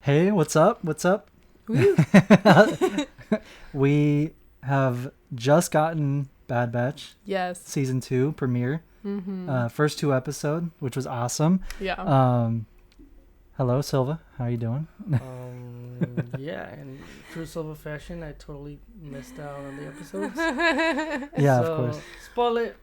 Hey, what's up? What's up? We have just gotten Bad Batch. Yes. Season 2 premiere. Mm-hmm. First 2 episode, which was awesome. Yeah. Hello, Silva. How are you doing? Yeah, in true Silva fashion, I totally missed out on the episodes. Yeah, so, of course. Spoil it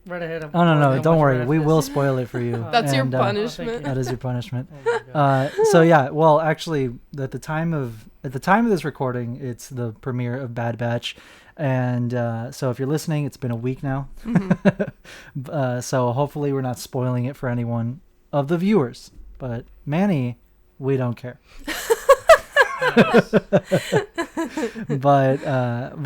right ahead. Oh, no. Don't worry. We will spoil it for you. That's your And, punishment. that is your punishment. Oh my God. So yeah, well, actually, at the time of this recording, it's the premiere of Bad Batch, and so if you're listening, it's been a week now. Mm-hmm. So hopefully, we're not spoiling it for anyone of the viewers. But Manny, we don't care. But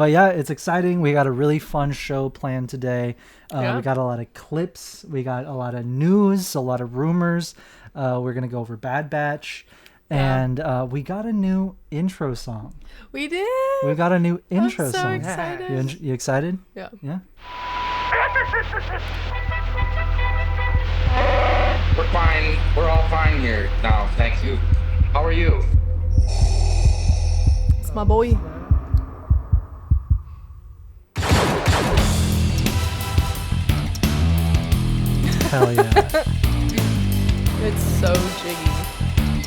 yeah, it's exciting. We got a really fun show planned today. We got a lot of clips. We got a lot of news, a lot of rumors. We're gonna go over Bad Batch, and we got a new intro song. We did. We got a new intro I'm so song. excited. You excited? Yeah. Yeah. We're fine. We're all fine here now. Thank you. How are you? It's my boy. Hell yeah. It's so jiggy.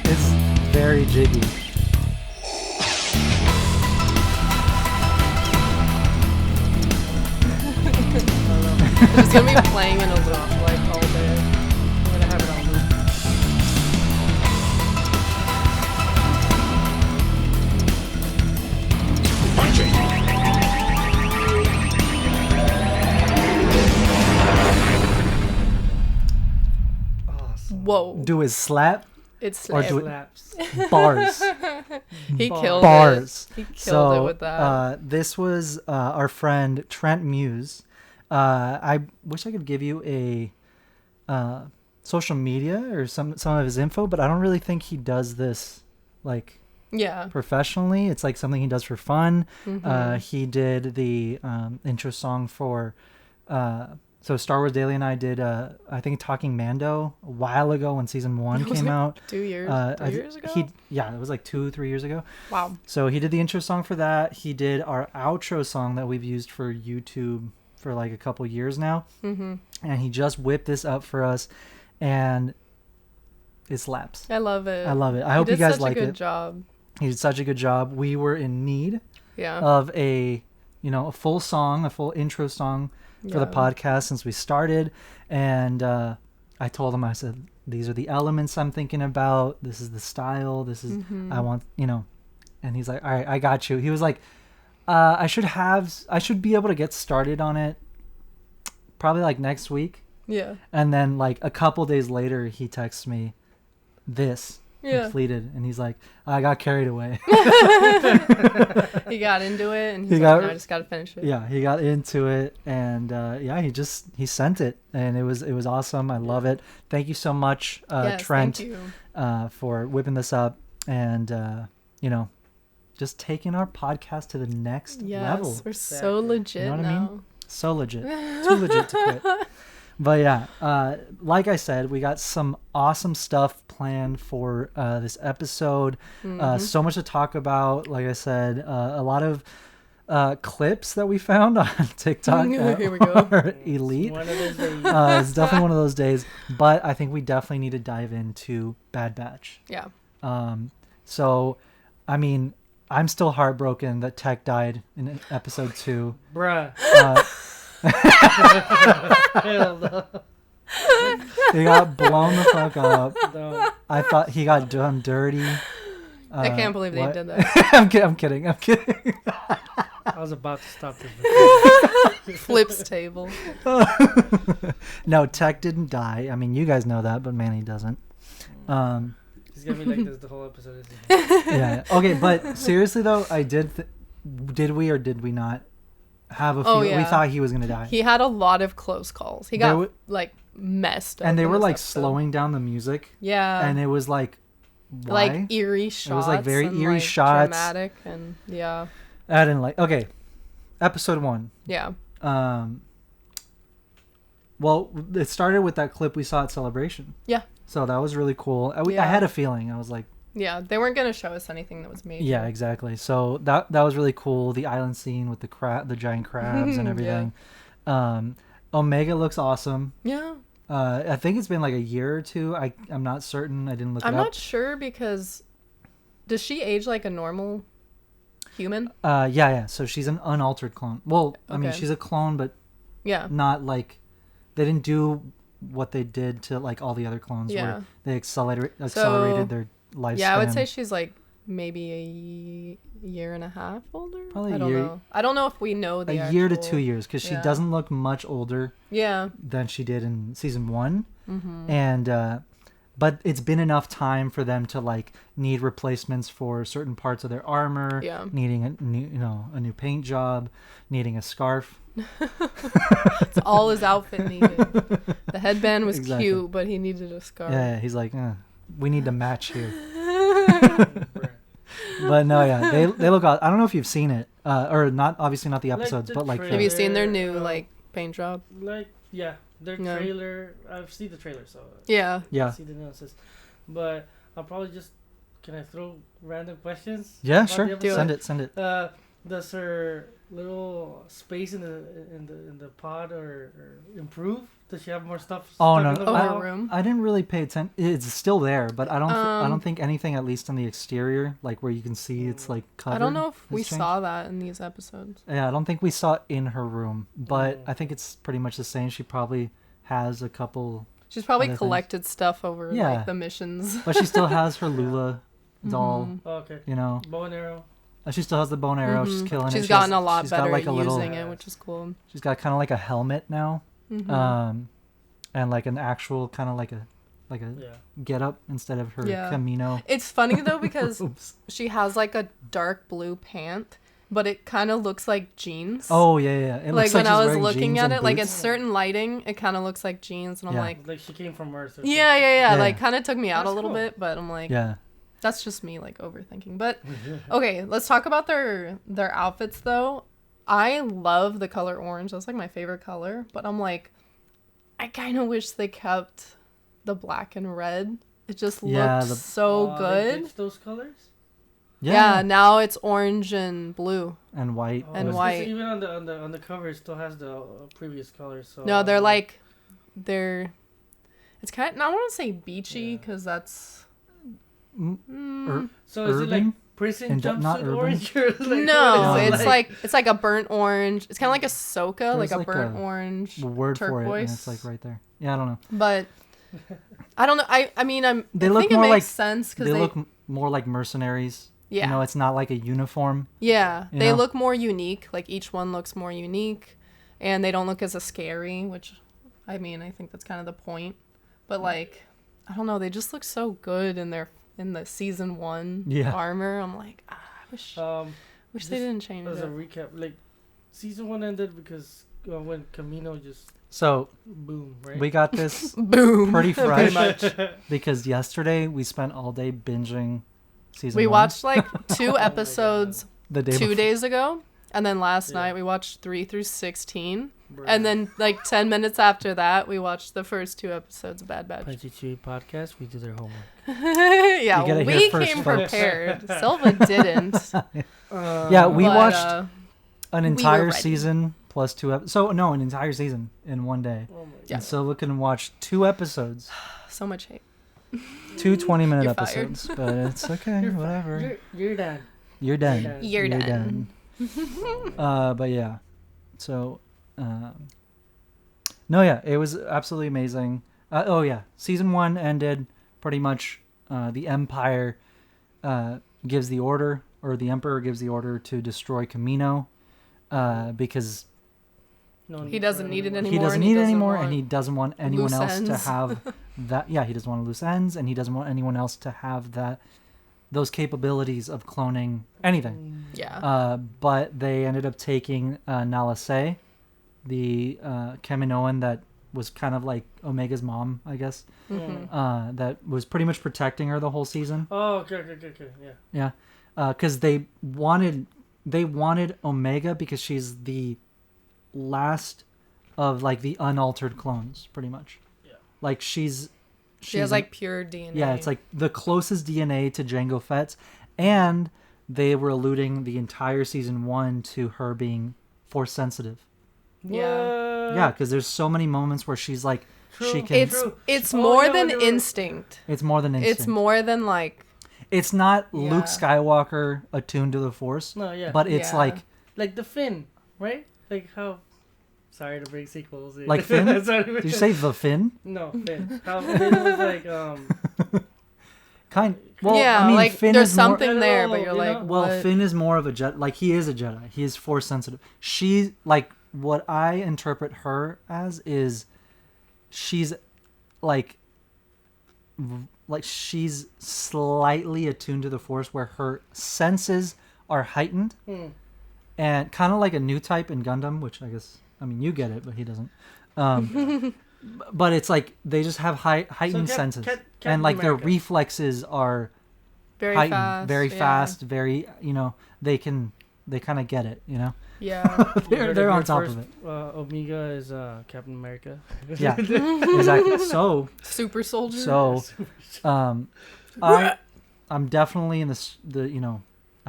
It's very jiggy. It's gonna be playing in a loop like all day. I'm gonna have it on loop. Awesome. Whoa. Do his slap It's or do it Slaps. bars. He killed Bars. it. He killed So it with that. this was our friend Trent Muse. I wish I could give you a social media or some of his info, but I don't really think he does this like Yeah. professionally. It's like something he does for fun. Mm-hmm. He did the intro song for so Star Wars Daily and I did I think Talking Mando a while ago when season 1 Was came it out. 2 years? 3 years ago? It was like 2-3 years ago. Wow. So he did the intro song for that. He did our outro song that we've used for YouTube for like a couple years now. Mm-hmm. And he just whipped this up for us, and it slaps. I love it. I love it. I hope he you did guys such like a good it. job. He did such a good job. We were in need Yeah. of a full song, a full intro song for the podcast since we started. And I told him, I said, these are the elements I'm thinking about. This is the style. This is, I want, and he's like, all right, I got you. He was like, I should be able to get started on it probably like next week. Yeah. And then like a couple days later, he texts me this Yeah. completed. And he's like, I got carried away. He got into it and He he's got- like, no, I just gotta finish it. Yeah, he got into it, and he sent it, and it was awesome. I love it. Thank you so much, Yes, Trent, thank you. for whipping this up, and just taking our podcast to the next Yes, level. we're so legit You know what now. I mean? So legit, too legit to quit. But yeah, like I said, we got some awesome stuff planned for this episode. So much to talk about. Like I said, a lot of clips that we found on TikTok Here we go. are elite. One of those days. It's definitely one of those days. But I think we definitely need to dive into Bad Batch. Yeah. So, I mean, I'm still heartbroken that Tech died in episode 2. Bruh. Hell no. He got blown the fuck up. No. I thought he got done dirty. I can't believe they what? did that. I'm kidding. I was about to stop this. Flips table. No, Tech didn't die. I mean, you guys know that, but Manny doesn't. He's gonna be like this the whole episode. Isn't he? Yeah. Okay, but seriously though, I did we or did we not have a few? Oh, yeah. We thought he was gonna die. He had a lot of close calls. He There got wa- like messed up. And they in were this like episode. slowing down the music, Yeah. and it was like, why? like eerie shots. It was, like, very and, eerie like, shots. Dramatic and yeah. I didn't like. Okay, episode 1. Yeah. Well, it started with that clip we saw at Celebration. Yeah. So that was really cool. I Yeah. had a feeling. I was like, Yeah, they weren't gonna show us anything that was major. Yeah, exactly. So that was really cool. The island scene with the giant crabs and everything. Omega looks awesome. Yeah. I think it's been like a year or two. I'm not certain. I didn't look it up. I'm not sure because does she age like a normal human? Yeah. So she's an unaltered clone. Well, I mean, Okay. she's a clone, but Yeah. not like they didn't do what they did to like all the other clones where they accelerated their lifespan. Yeah, I would say she's like maybe a year and a half older. Probably I don't know. I don't know if we know the a year to actual- 2 years because she doesn't look much older Yeah. than she did in season 1. Mm-hmm. And but it's been enough time for them to like need replacements for certain parts of their armor, needing a new paint job, needing a scarf. It's all his outfit needed. The headband was cute, but he needed a scarf. Yeah, he's like, we need to match here. But no, yeah, they look. I don't know if you've seen it, or not. Obviously, not the episodes, but like. Have you seen their new like paint job? Like their trailer. I've seen the trailer, so Yeah. I see the nuances. But I'll probably just. Can I throw random questions? Yeah, sure. Send it. Does her little space in the pod or improve? Does she have more stuff? Oh no, her room. I didn't really pay attention. It's still there, but I don't think anything, at least on the exterior, like where you can see it's like covered. I don't know if we changed. saw that in these episodes. Yeah, I don't think we saw it in her room, but I think it's pretty much the same. She probably has a couple. She's probably collected stuff over like the missions. But she still has her Lula doll. Oh, okay. You know. Bow and arrow. She still has the bow and arrow. She's killing it. She's gotten a lot better like at using it, which is cool. She's got kind of like a helmet now, and like an actual kind of like a get up instead of her Camino. It's funny though because she has like a dark blue pant, but it kind of looks like jeans. Oh yeah. It like looks when like I was looking at it, like boots. at certain lighting, it kind of looks like jeans, and I'm like she came from Earth. Or yeah. Like kind of took me out a little bit, but I'm like that's just me like overthinking. But okay, let's talk about their outfits though. I love the color orange. That's like my favorite color. But I'm like, I kind of wish they kept the black and red. It just looked so good. They those colors? Yeah, now it's orange and blue and white and white. Even on the cover, it still has the previous colors. So no, they're. It's kind of, I want to say beachy because that's. So is it like prison jumpsuit orange? Or like, no, it's like a burnt orange. It's kind of like Ahsoka, like a burnt orange word turquoise. For it, and it's like right there. Yeah, I don't know. But I don't know. I mean, I think it makes sense because they look more like mercenaries. Yeah, you know, it's not like a uniform. Yeah, they look more unique. Like each one looks more unique, and they don't look as scary. Which, I mean, I think that's kind of the point. But like, I don't know. They just look so good in the season 1 armor. I'm like, I wish they didn't change it. As a recap, like season 1 ended because when Camino just boom, right? We got this boom pretty fresh because yesterday we spent all day binging season 1. We watched like 2 episodes the day 2 days ago, and then last night we watched 3 through 16. And then, like 10 minutes after that, we watched the first 2 episodes of Bad Batch. Punchitchewiepodcast, we do their homework. Yeah, we came prepared. Silva didn't. We watched an entire season plus 2 episodes. So, no, an entire season in one day. Oh and Silva can watch 2 episodes. So much hate. 2 20-minute episodes. But it's okay, whatever. You're done. You're done. You're done. But yeah. So... it was absolutely amazing. Season 1 ended pretty much. The Empire gives the order, or the Emperor gives the order to destroy Camino, because he doesn't need it anymore. He doesn't need it anymore, and he doesn't want anyone else to have that. Yeah, he doesn't want loose ends, and he doesn't want anyone else to have those capabilities of cloning anything. Yeah. But they ended up taking Nala Se, the Kaminoan that was kind of like Omega's mom, I guess. Mm-hmm. That was pretty much protecting her the whole season. Oh, okay, yeah. Yeah, because they wanted Omega because she's the last of like the unaltered clones, pretty much. Yeah. Like she's She has like pure DNA. Yeah, it's like the closest DNA to Jango Fett's, and they were alluding the entire season 1 to her being Force sensitive. Yeah. Yeah, because there's so many moments where she's like, she can. It's more than instinct. It's more than instinct. It's more than like. It's not Luke Skywalker attuned to the Force. No, yeah. But it's like the Finn, right? Like how. Sorry to bring sequels. Like Finn? Did you say the Finn? No, Finn. How Finn was like Well, yeah, I mean, like Finn there's is something more, there, but you're like, well, what? Finn is more of a Jedi. Like he is a Jedi. He is Force sensitive. She like what I interpret her as is, she's like she's slightly attuned to the Force, where her senses are heightened, and kind of like a new type in Gundam, which I guess you get it, but he doesn't. But it's like they just have heightened senses, and like their reflexes are very heightened, fast, very fast, very they kind of get it, Yeah, they're on top of it. Omega is Captain America. Yeah, exactly. So super soldier. So, I'm definitely in I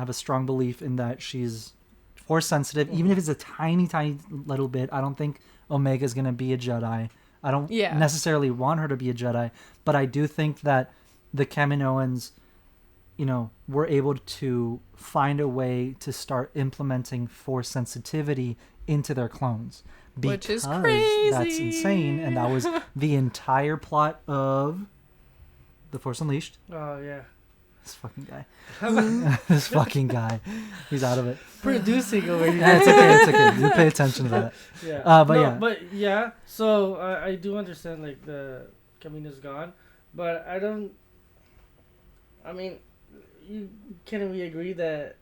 have a strong belief in that she's Force sensitive, even if it's a tiny little bit. I don't think Omega's gonna be a Jedi. I don't necessarily want her to be a Jedi, but I do think that the Kaminoans, were able to find a way to start implementing Force sensitivity into their clones. Which is crazy. That's insane, and that was the entire plot of The Force Unleashed. Oh, yeah. This fucking guy. This fucking guy. He's out of it. Producing over here. Yeah, it's okay. You pay attention to that. Yeah. But yeah. So I do understand like the Camino's gone, but can we agree that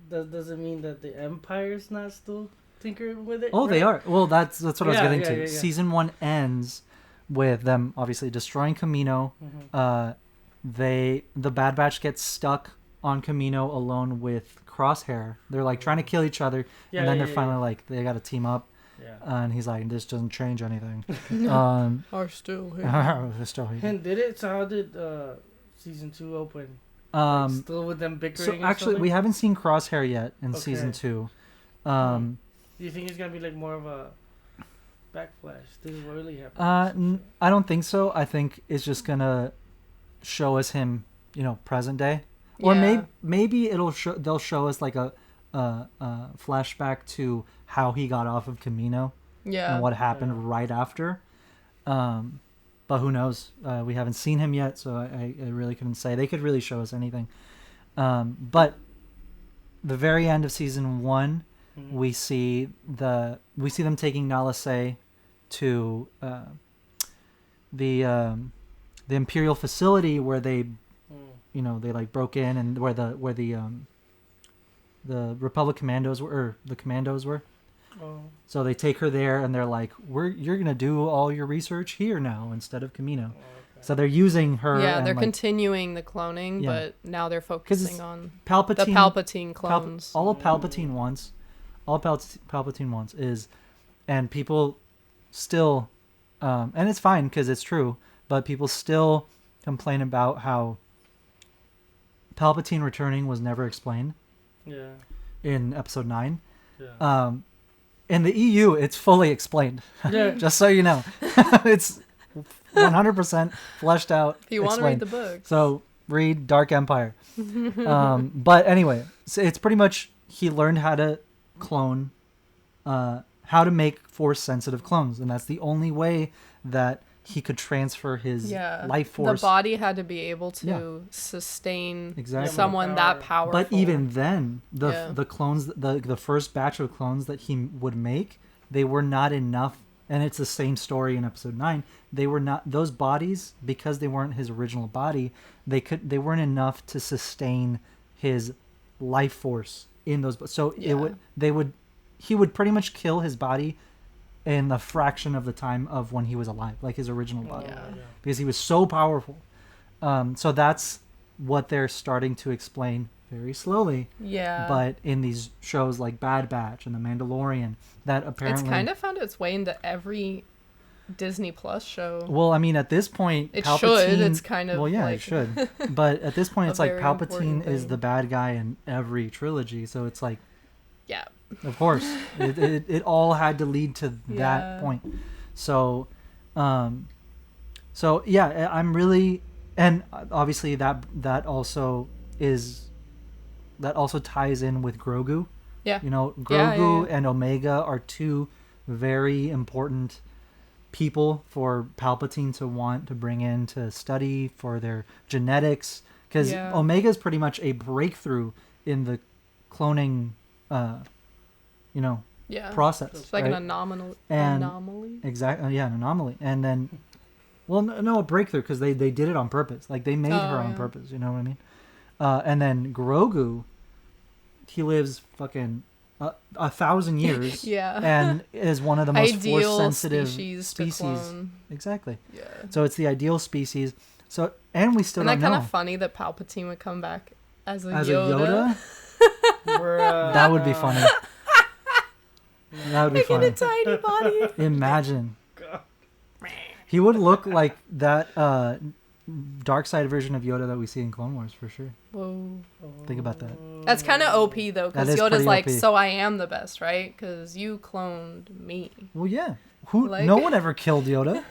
doesn't mean that the Empire's not still tinkering with it? Oh, right? They are. Well, that's what I was getting to. Yeah. Season 1 ends with them obviously destroying Kamino. Mm-hmm. The Bad Batch gets stuck on Kamino alone with Crosshair. They're like trying to kill each other, and then they're finally like they got to team up. Yeah. And he's like, this doesn't change anything. Are still here. They're still here. And did it? So how did season 2 open? Still with them bickering? So actually, we haven't seen Crosshair yet in season 2. Do you think it's gonna be like more of a backflash? This is what really happened. I don't think so. I think it's just gonna show us him, present day, or maybe they'll show us like a flashback to how he got off of Kamino, and what happened right after. But who knows? We haven't seen him yet, so I really couldn't say. They could really show us anything. But the very end of season 1, we see them taking Nala Se to the Imperial facility where they they like broke in, and where the Republic commandos were, or the commandos were. Oh. So they take her there, and they're like, you're gonna do all your research here now instead of Kamino. Oh, okay. So they're using her. Yeah, they're continuing the cloning, but now they're focusing on the Palpatine clones. All Palpatine wants is, and people still, and it's fine because it's true, but people still complain about how Palpatine returning was never explained. Yeah. In Episode 9. Yeah. In the EU, it's fully explained. Yeah. Just so you know, it's 100% fleshed out. If you want to read the book, so read Dark Empire. But anyway, so it's pretty much he learned how to clone, how to make Force sensitive clones, and that's the only way that he could transfer his life force. The body had to be able to sustain someone that powerful. But even then, the clones, the first batch of clones that he would make, they were not enough. And it's the same story in Episode 9. They were not, those bodies, because they weren't his original body, they weren't enough to sustain his life force in those. So he would pretty much kill his body in the fraction of the time of when he was alive, like his original body, because he was so powerful. So that's what they're starting to explain very slowly. Yeah. But in these shows like Bad Batch and The Mandalorian, that apparently it's kind of found its way into every Disney Plus show. Well, I mean, at this point, It Palpatine, should. It's kind of well, yeah, like it should. But at this point, it's like very Palpatine important is thing. the bad guy in every trilogy, so it's like, Yeah. of course, it all had to lead to that Yeah. point. So, yeah, I'm really, and obviously that also ties in with Grogu. Yeah. You know, Yeah, Grogu yeah. and Omega are two very important people for Palpatine to want to bring in to study for their genetics, because Yeah. Omega is pretty much a breakthrough in the cloning, Yeah. process. It's like right? an anomaly. And- Anomaly. Exactly, yeah, an anomaly. And then, well, no, a breakthrough, because they did it on purpose. Like, they made her on yeah. purpose, you know what I mean? And then Grogu, he lives fucking 1,000 years. Yeah. And is one of the most Ideal force-sensitive species to clone. Exactly. Yeah. So it's the ideal species. So, and we still Isn't that don't kind know. of funny that Palpatine would come back as a As Yoda? a Yoda, that would be funny. That would be Like in funny. a tiny body. Imagine. He would look like that dark side version of Yoda that we see in Clone Wars for sure. Whoa. Think about that. That's kind of OP though, That because is Yoda's pretty like, OP. so I am the best, right? Because you cloned me. Well, yeah. Who? Like- No one ever killed Yoda.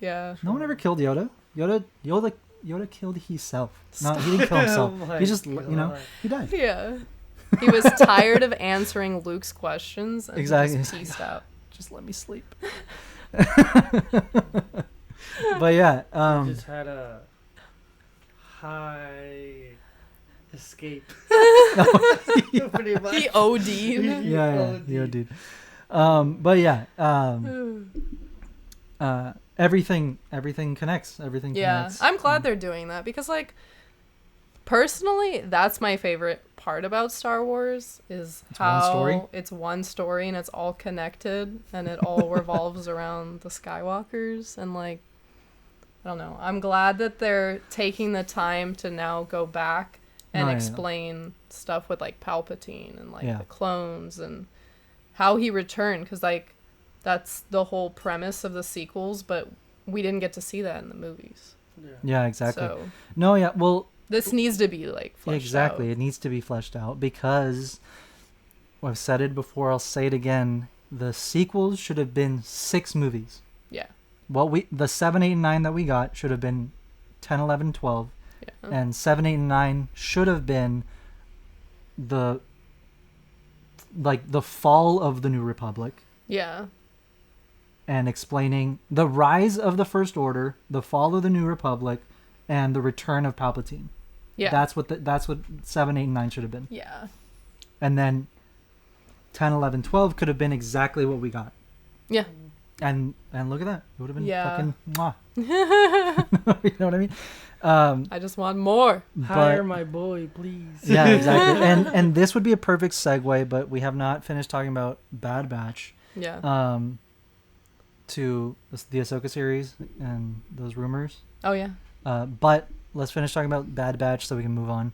Yeah. No one ever killed Yoda. Yoda killed himself. No, he didn't kill himself. Oh my He just, God. he died. Yeah. He was tired of answering Luke's questions and Exactly. just pieced out. Just let me sleep. But yeah, Just had a high escape. Pretty much. He OD'd. yeah, dude. But yeah, everything connects. Everything Yeah, connects. I'm glad they're doing that because, like, personally, that's my favorite part about Star Wars is It's how one story? it's one story and it's all connected and it all revolves around the Skywalkers and, like, I don't know. I'm glad that they're taking the time to now go back and Oh, yeah. explain stuff with, like, Palpatine and, like, Yeah. the clones and how he returned because, like, that's the whole premise of the sequels, but we didn't get to see that in the movies. Yeah, exactly. So No, yeah, well, this needs to be like fleshed exactly. out. It needs to be fleshed out because I've said it before. I'll say it again. The sequels should have been 6 movies. Yeah. The 7, 8, and 9 that we got should have been 10, 11, 12, Yeah. and 7, 8, and 9 should have been the fall of the New Republic. Yeah. And explaining the rise of the First Order, the fall of the New Republic, and the return of Palpatine. Yeah. That's what 7, 8, and 9 should have been. Yeah. And then 10, 11, 12 could have been exactly what we got. Yeah. And look at that. It would have been Yeah. fucking mwah. You know what I mean? I just want more. Hire But my boy, please. yeah, exactly. And this would be a perfect segue, but we have not finished talking about Bad Batch. Yeah. To the Ahsoka series and those rumors. Oh yeah. But let's finish talking about Bad Batch so we can move on.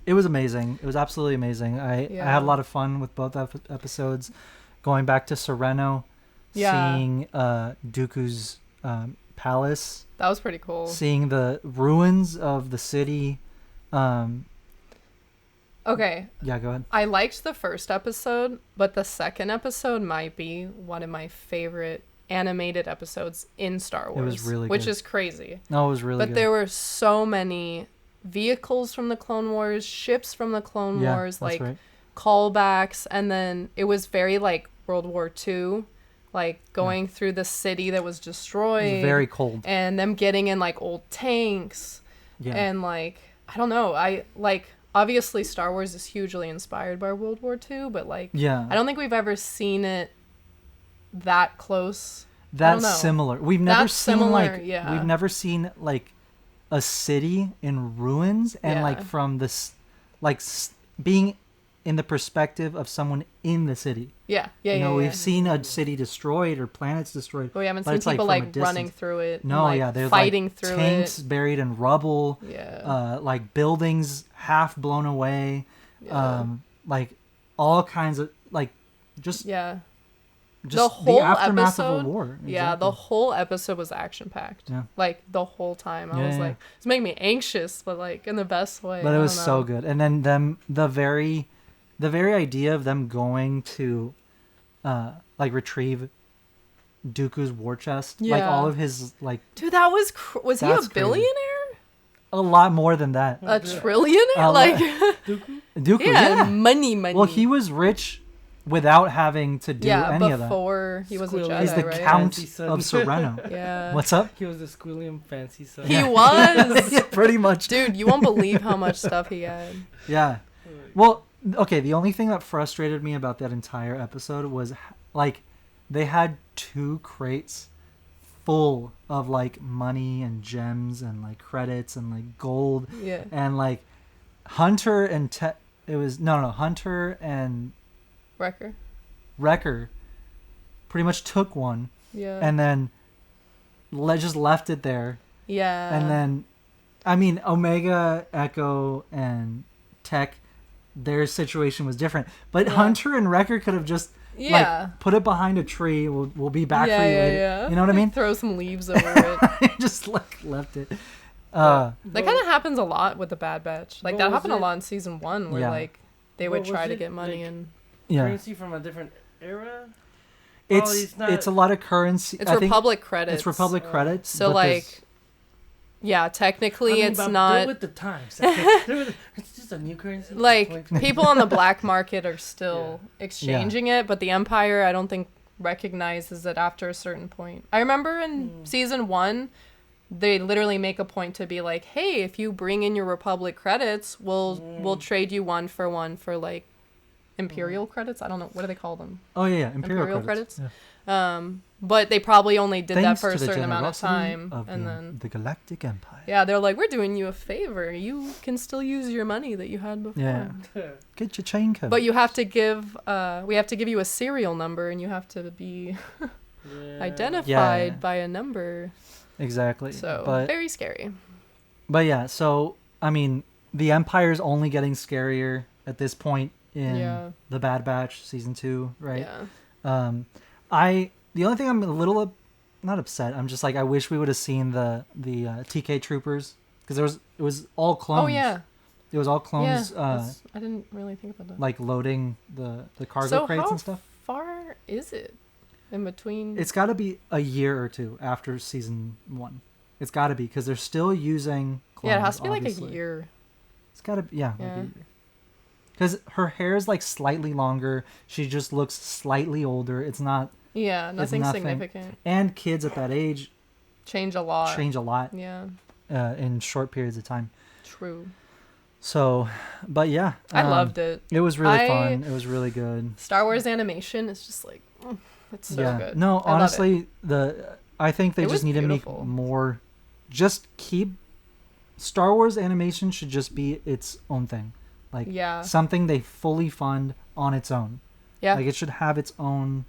It was amazing. It was absolutely amazing. I had a lot of fun with both episodes. Going back to Sereno, seeing Dooku's palace. That was pretty cool. Seeing the ruins of the city. Okay. Yeah, go ahead. I liked the first episode, but the second episode might be one of my favorite animated episodes in Star Wars. It was really which good. is crazy. No, it was really But good. there were so many vehicles from the Clone Wars, ships from the Clone Wars, that's like right. callbacks, and then it was very like World War II, like going through the city that was destroyed. It was very cold. And them getting in like old tanks. Yeah. And like, I don't know, I like, obviously Star Wars is hugely inspired by World War II, but like, Yeah. I don't think we've ever seen it that close. I don't That's know. similar. We've never That's seen similar, like yeah. we've never seen like a city in ruins and Yeah. like from this being in the perspective of someone in the city. Yeah. Yeah. You know, yeah, we've yeah. seen a city destroyed or planets destroyed. But we haven't but seen it's, like, people from a like running distance. through it. No, and, like, yeah, there's fighting like through tanks it. buried in rubble. Yeah. Like buildings half blown away. Yeah. Like all kinds of like just Yeah. just the whole aftermath episode, of a war. Exactly. Yeah, the whole episode was action packed. Yeah. Like the whole time, I was like, it's making me anxious, but like in the best way. But it was so good. And then the very idea of them going to, like retrieve Dooku's war chest, like all of his like. Dude, that was was he a billionaire? A lot more than that. A trillionaire, like Dooku. yeah, money. Well, he was rich without having to do any of that. Before he was a Jedi, He's the right? Count of Sereno. Yeah. What's up? He was the squilliam fancy son. He was. Yeah, pretty much. Dude, you won't believe how much stuff he had. Yeah. Well, okay, the only thing that frustrated me about that entire episode was, like, they had 2 crates full of, like, money and gems and, like, credits and, like, gold. Yeah. And, like, Hunter and Hunter and Wrecker pretty much took one. Yeah. And then just left it there. Yeah. And then, I mean, Omega, Echo, and Tech, their situation was different. But Hunter and Wrecker could have just like put it behind a tree. We'll be back for you later. Yeah. You know what I mean? Throw some leaves over it. Just like left it. That kind of happens a lot with the Bad Batch. Like that happened a lot in season 1, where like they would try to get money and currency from a different era. It's a lot of currency. It's Republic credits. It's Republic credits. So like, technically it's not with the times. It's just a new currency. Like people on the black market are still exchanging it, but the Empire I don't think recognizes it after a certain point. I remember in season 1, they literally make a point to be like, hey, if you bring in your Republic credits, we'll trade you 1 for 1 for like Imperial credits. I don't know, what do they call them? Oh yeah, Imperial credits. Yeah. But they probably only did that for a certain amount of time, and then the Galactic Empire. Yeah, they're like, we're doing you a favor. You can still use your money that you had before. Yeah. Get your chain code. But you have to give. We have to give you a serial number, and you have to be identified by a number. Exactly. So very scary. But yeah, so I mean, the Empire's only getting scarier at this point in the Bad Batch season 2, right? Yeah. The only thing I'm a little not upset. I'm just like, I wish we would have seen the TK troopers, because it was all clones. Oh yeah. It was all clones. Yeah, I didn't really think about that. Like loading the cargo crates and stuff. How far is it in between? It's got to be a year or 2 after season 1. It's got to be, because they're still using clones. Yeah, it has to be obviously. like a year. It's got to be, like a year. Because her hair is like slightly longer. She just looks slightly older. It's not. Yeah, nothing significant. And kids at that age change a lot. Yeah. In short periods of time. True. So, but yeah. I loved it. It was really fun. It was really good. Star Wars animation is just like, it's so good. No, honestly, I think they just need to make more. Just keep. Star Wars animation should just be its own thing. Like, something they fully fund on its own. Yeah. Like, it should have its own.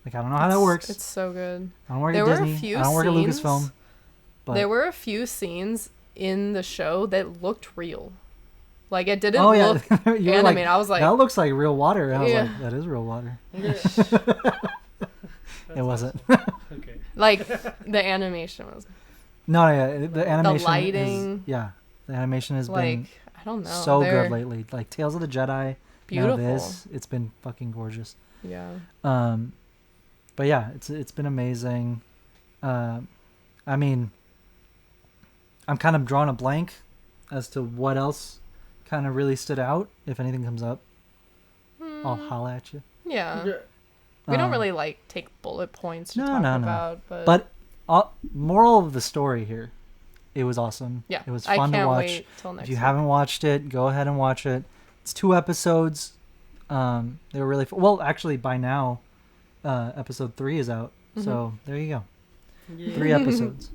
Like, I don't know how that works. It's so good. I don't work at Disney. I don't work at Lucasfilm. But there were a few scenes in the show that looked real. Like, it didn't look animated. Like, I was like, that looks like real water. And I was like, that is real water. It wasn't. Okay. Like, the animation was. No, yeah. The animation. The lighting. The animation has like, been I don't know. So good lately. Like, Tales of the Jedi. Beautiful. It's been fucking gorgeous. Yeah. But yeah, it's been amazing. I mean, I'm kind of drawing a blank as to what else kind of really stood out. If anything comes up, I'll holla at you. Yeah. We don't really like take bullet points to talk about, but moral of the story here, it was awesome. Yeah, it was fun to watch. Wait till next if you haven't watched it, go ahead and watch it. It's 2 episodes. They were really well. Actually, by now, episode 3 is out. So there you go. Yeah. 3 episodes.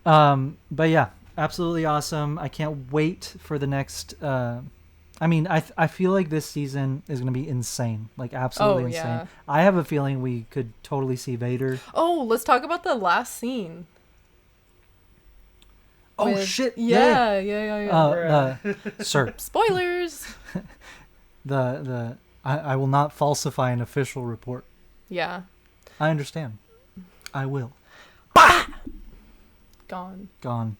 But yeah, absolutely awesome. I can't wait for the next. I mean, I feel like this season is going to be insane. Like, absolutely insane. Yeah. I have a feeling we could totally see Vader. Oh, let's talk about the last scene. Oh, shit. Yeah. Sir. Spoilers. I will not falsify an official report. Yeah. I understand. I will. Gone.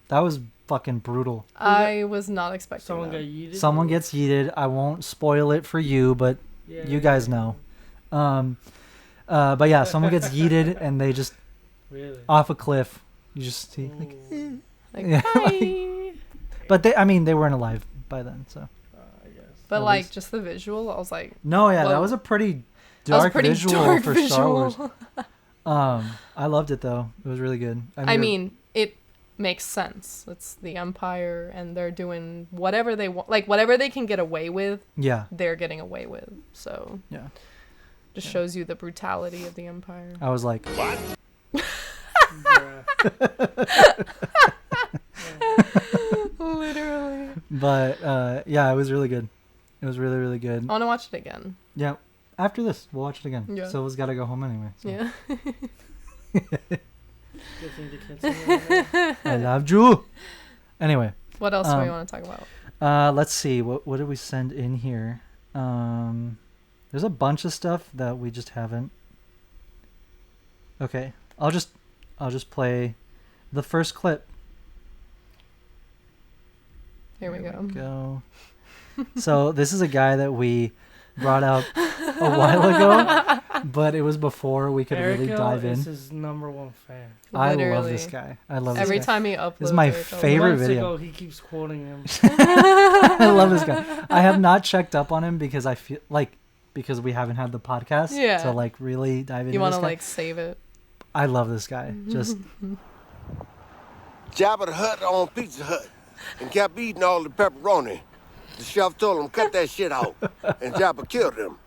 That was fucking brutal. I was not expecting Someone that. got yeeted. Someone gets yeeted. I won't spoil it for you, but you guys know. But yeah, someone gets yeeted and they just off a cliff. You just see bye. But they weren't alive by then, so. I guess. But like just the visual, I was like. No, yeah, whoa. that was a pretty dark visual for Star Wars. I loved it though. It was really good. I mean, it makes sense. It's the Empire, and they're doing whatever they want, like whatever they can get away with. Yeah. They're getting away with. So. Yeah. Just shows you the brutality of the Empire. I was like, what? Literally. But yeah, it was really good. It was really, really good. I want to watch it again. Yeah. After this, we'll watch it again. Yeah. Silva's got to go home anyway. So. Yeah. I loved you. Anyway. What else do we want to talk about? Let's see. What did we send in here? There's a bunch of stuff that we just haven't. Okay. I'll just play the first clip. Here we go. So this is a guy that we brought up a while ago, but it was before we could really dive in. Is his number one fan. I love this guy. Every time he uploads. This is my favorite video. Ago, he keeps quoting him. I love this guy. I have not checked up on him because I feel like because we haven't had the podcast to like really dive into. You want to like save it. I love this guy. Just Jabba the Hutt on Pizza Hut and kept eating all the pepperoni. The chef told him cut that shit out, and Jabba killed him.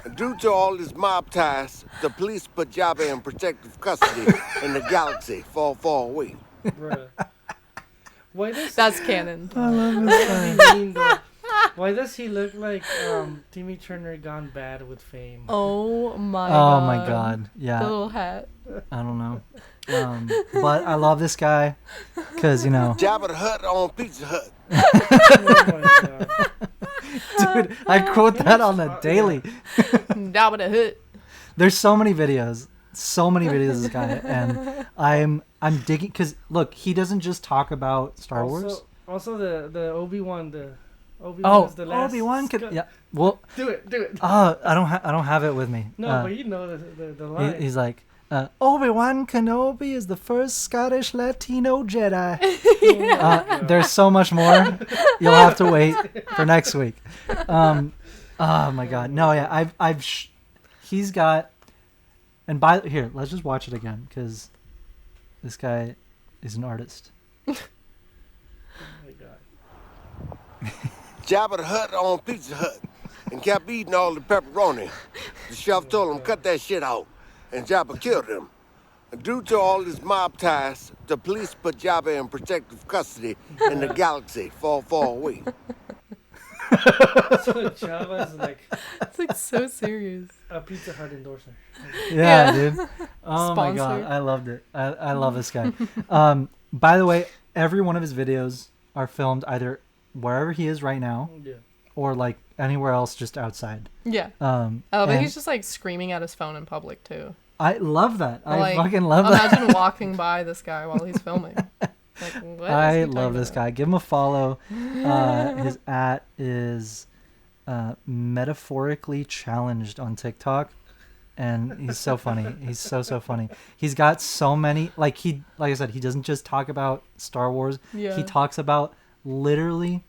And due to all his mob ties, the police put Jabba in protective custody in the galaxy far, far away. Bruh. That's canon. I love this guy. Why does he look like Timmy Turner gone bad with fame? Oh my god. Oh my god. Yeah. The little hat. I don't know. But I love this guy because, you know. Jabba the Hutt on Pizza Hut. Oh my god. Dude, I quote that on the daily. Jabba the Hutt. There's so many videos of this guy, and I'm digging because look, he doesn't just talk about Star Wars. Also the Obi-Wan, Obi-Wan's the last. Obi-Wan yeah. Well, do it. I don't have it with me. No, but you know the line. He's like, Obi-Wan Kenobi is the first Scottish Latino Jedi. There's so much more. You'll have to wait for next week. Oh my god. No, yeah, he's got, and here, let's just watch it again because this guy is an artist. Oh my god. Jabba the Hutt on Pizza Hut and kept eating all the pepperoni. The chef told him cut that shit out, and Jabba killed him. And due to all his mob ties, the police put Jabba in protective custody in the galaxy far, far away. So Jabba's like It's like so serious. a Pizza Hut endorser. Yeah, dude. Oh my Sponsor. god, I loved it. I love this guy. By the way, every one of his videos are filmed either wherever he is right now, or like anywhere else, just outside. Yeah. But he's just like screaming at his phone in public too. I love that. I Like, fucking love that. Imagine walking by this guy while he's filming. Like, what I is he love talking this about? guy. Give him a follow. His @ is metaphorically challenged on TikTok, and he's so funny. He's so funny. He's got so many. Like I said, he doesn't just talk about Star Wars. Yeah. He talks about literally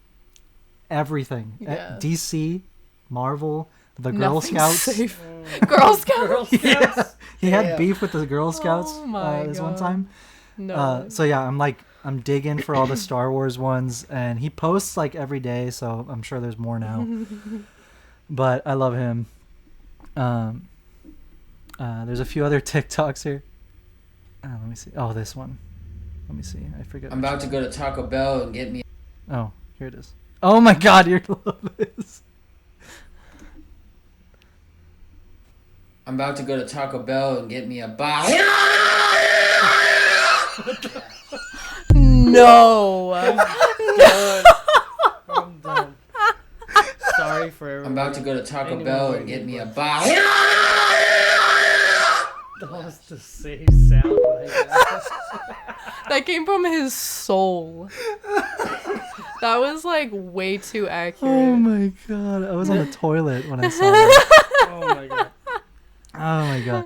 everything. Yeah. DC, Marvel, the Girl Nothing's Scouts. safe. Girl Scouts. Girl Scouts. He had beef with the Girl Scouts Oh my this one God. time. No. So yeah, I'm digging for all the Star Wars ones, and he posts like every day, so I'm sure there's more now. But I love him. There's a few other TikToks here. Let me see. Oh, this one. Let me see. I forget. I'm about to go to Taco Bell and get me. Oh, here it is. Oh my God, you're gonna love this. I'm about to go to Taco Bell and get me a box. No. I'm done. Sorry for everyone. I'm about to go to Taco Bell and get me a box. That was the same sound like that. That came from his soul. That was like way too accurate. Oh my god. I was on the toilet when I saw that. Oh my god. Oh my god.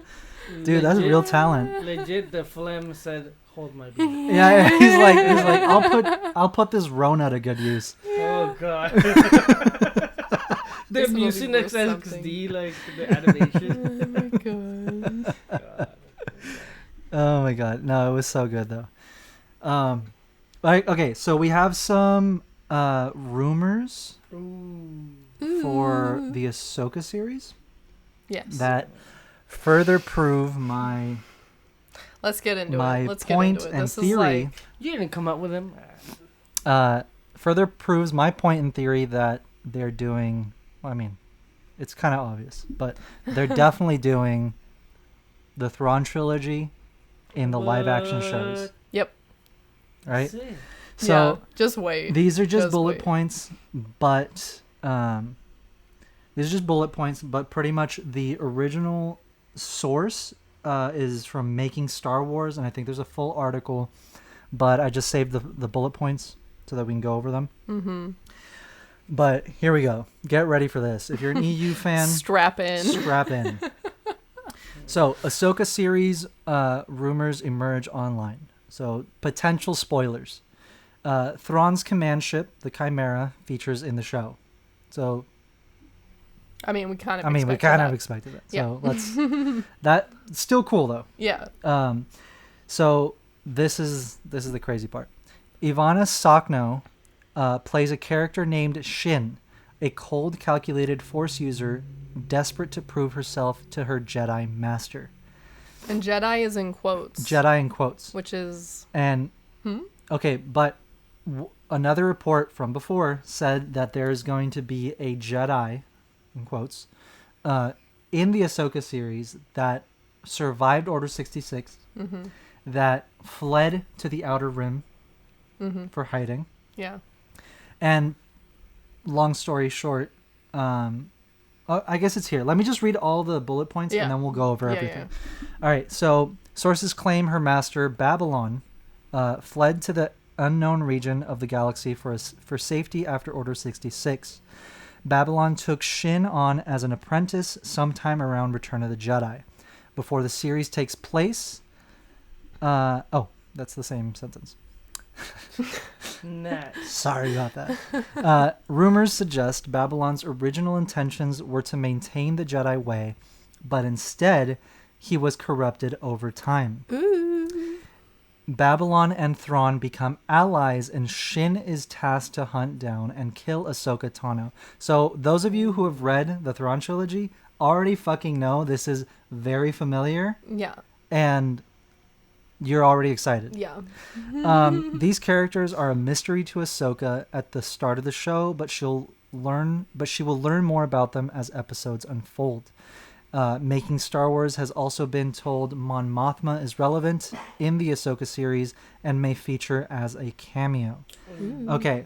Dude, that's real talent. Legit, the phlegm said, "Hold my beer." Yeah, he's like, I'll put this Rona to good use. Oh god. The This movie Mucinex was something. XD, like the animation. Oh my god. God. Oh my god. No, it was so good though. Like, okay, so we have some rumors Ooh. for the Ahsoka series Yes. that further prove my Let's get into my it. Let's point get into it. and This theory. is like, You didn't come up with him. Further proves my point in theory that they're doing. Well, I mean, it's kind of obvious, but they're definitely doing the Thrawn trilogy in the live action shows. yep. Right. Sick. So yeah, just wait. these are just bullet wait. points, but these are just bullet points. But pretty much the original source is from Making Star Wars, and I think there's a full article, but I just saved the bullet points so that we can go over them. Mm-hmm. But here we go. Get ready for this. If you're an EU fan, Strap in. strap in. So, Ahsoka series rumors emerge online. So, potential spoilers. Thrawn's command ship, the Chimera, features in the show. So, I mean, we kind of. we kind of expected that. So let's. That's still cool though. Yeah. So this is the crazy part. Ivanna Sakhno plays a character named Shin, a cold, calculated Force user desperate to prove herself to her Jedi master. And Jedi is in quotes. Jedi in quotes. Which is. And okay, but another report from before said that there is going to be a Jedi, in quotes, in the Ahsoka series that survived Order 66, that fled to the Outer Rim for hiding. Yeah. And long story short, I guess it's here. Let me just read all the bullet points and then we'll go over everything. All right. So sources claim her master, Babylon, fled to the unknown region of the galaxy for safety after Order 66. Babylon took Shin on as an apprentice sometime around Return of the Jedi. Before the series takes place... that's the same sentence. Nice. Sorry about that. Rumors suggest Babylon's original intentions were to maintain the Jedi way, but instead, he was corrupted over time. Ooh. Babylon and Thrawn become allies, and Shin is tasked to hunt down and kill Ahsoka Tano. So those of you who have read the Thrawn Trilogy already fucking know this is very familiar. Yeah. And you're already excited. Yeah. These characters are a mystery to Ahsoka at the start of the show, but she will learn more about them as episodes unfold. Making Star Wars has also been told Mon Mothma is relevant in the Ahsoka series and may feature as a cameo. Ooh. Okay.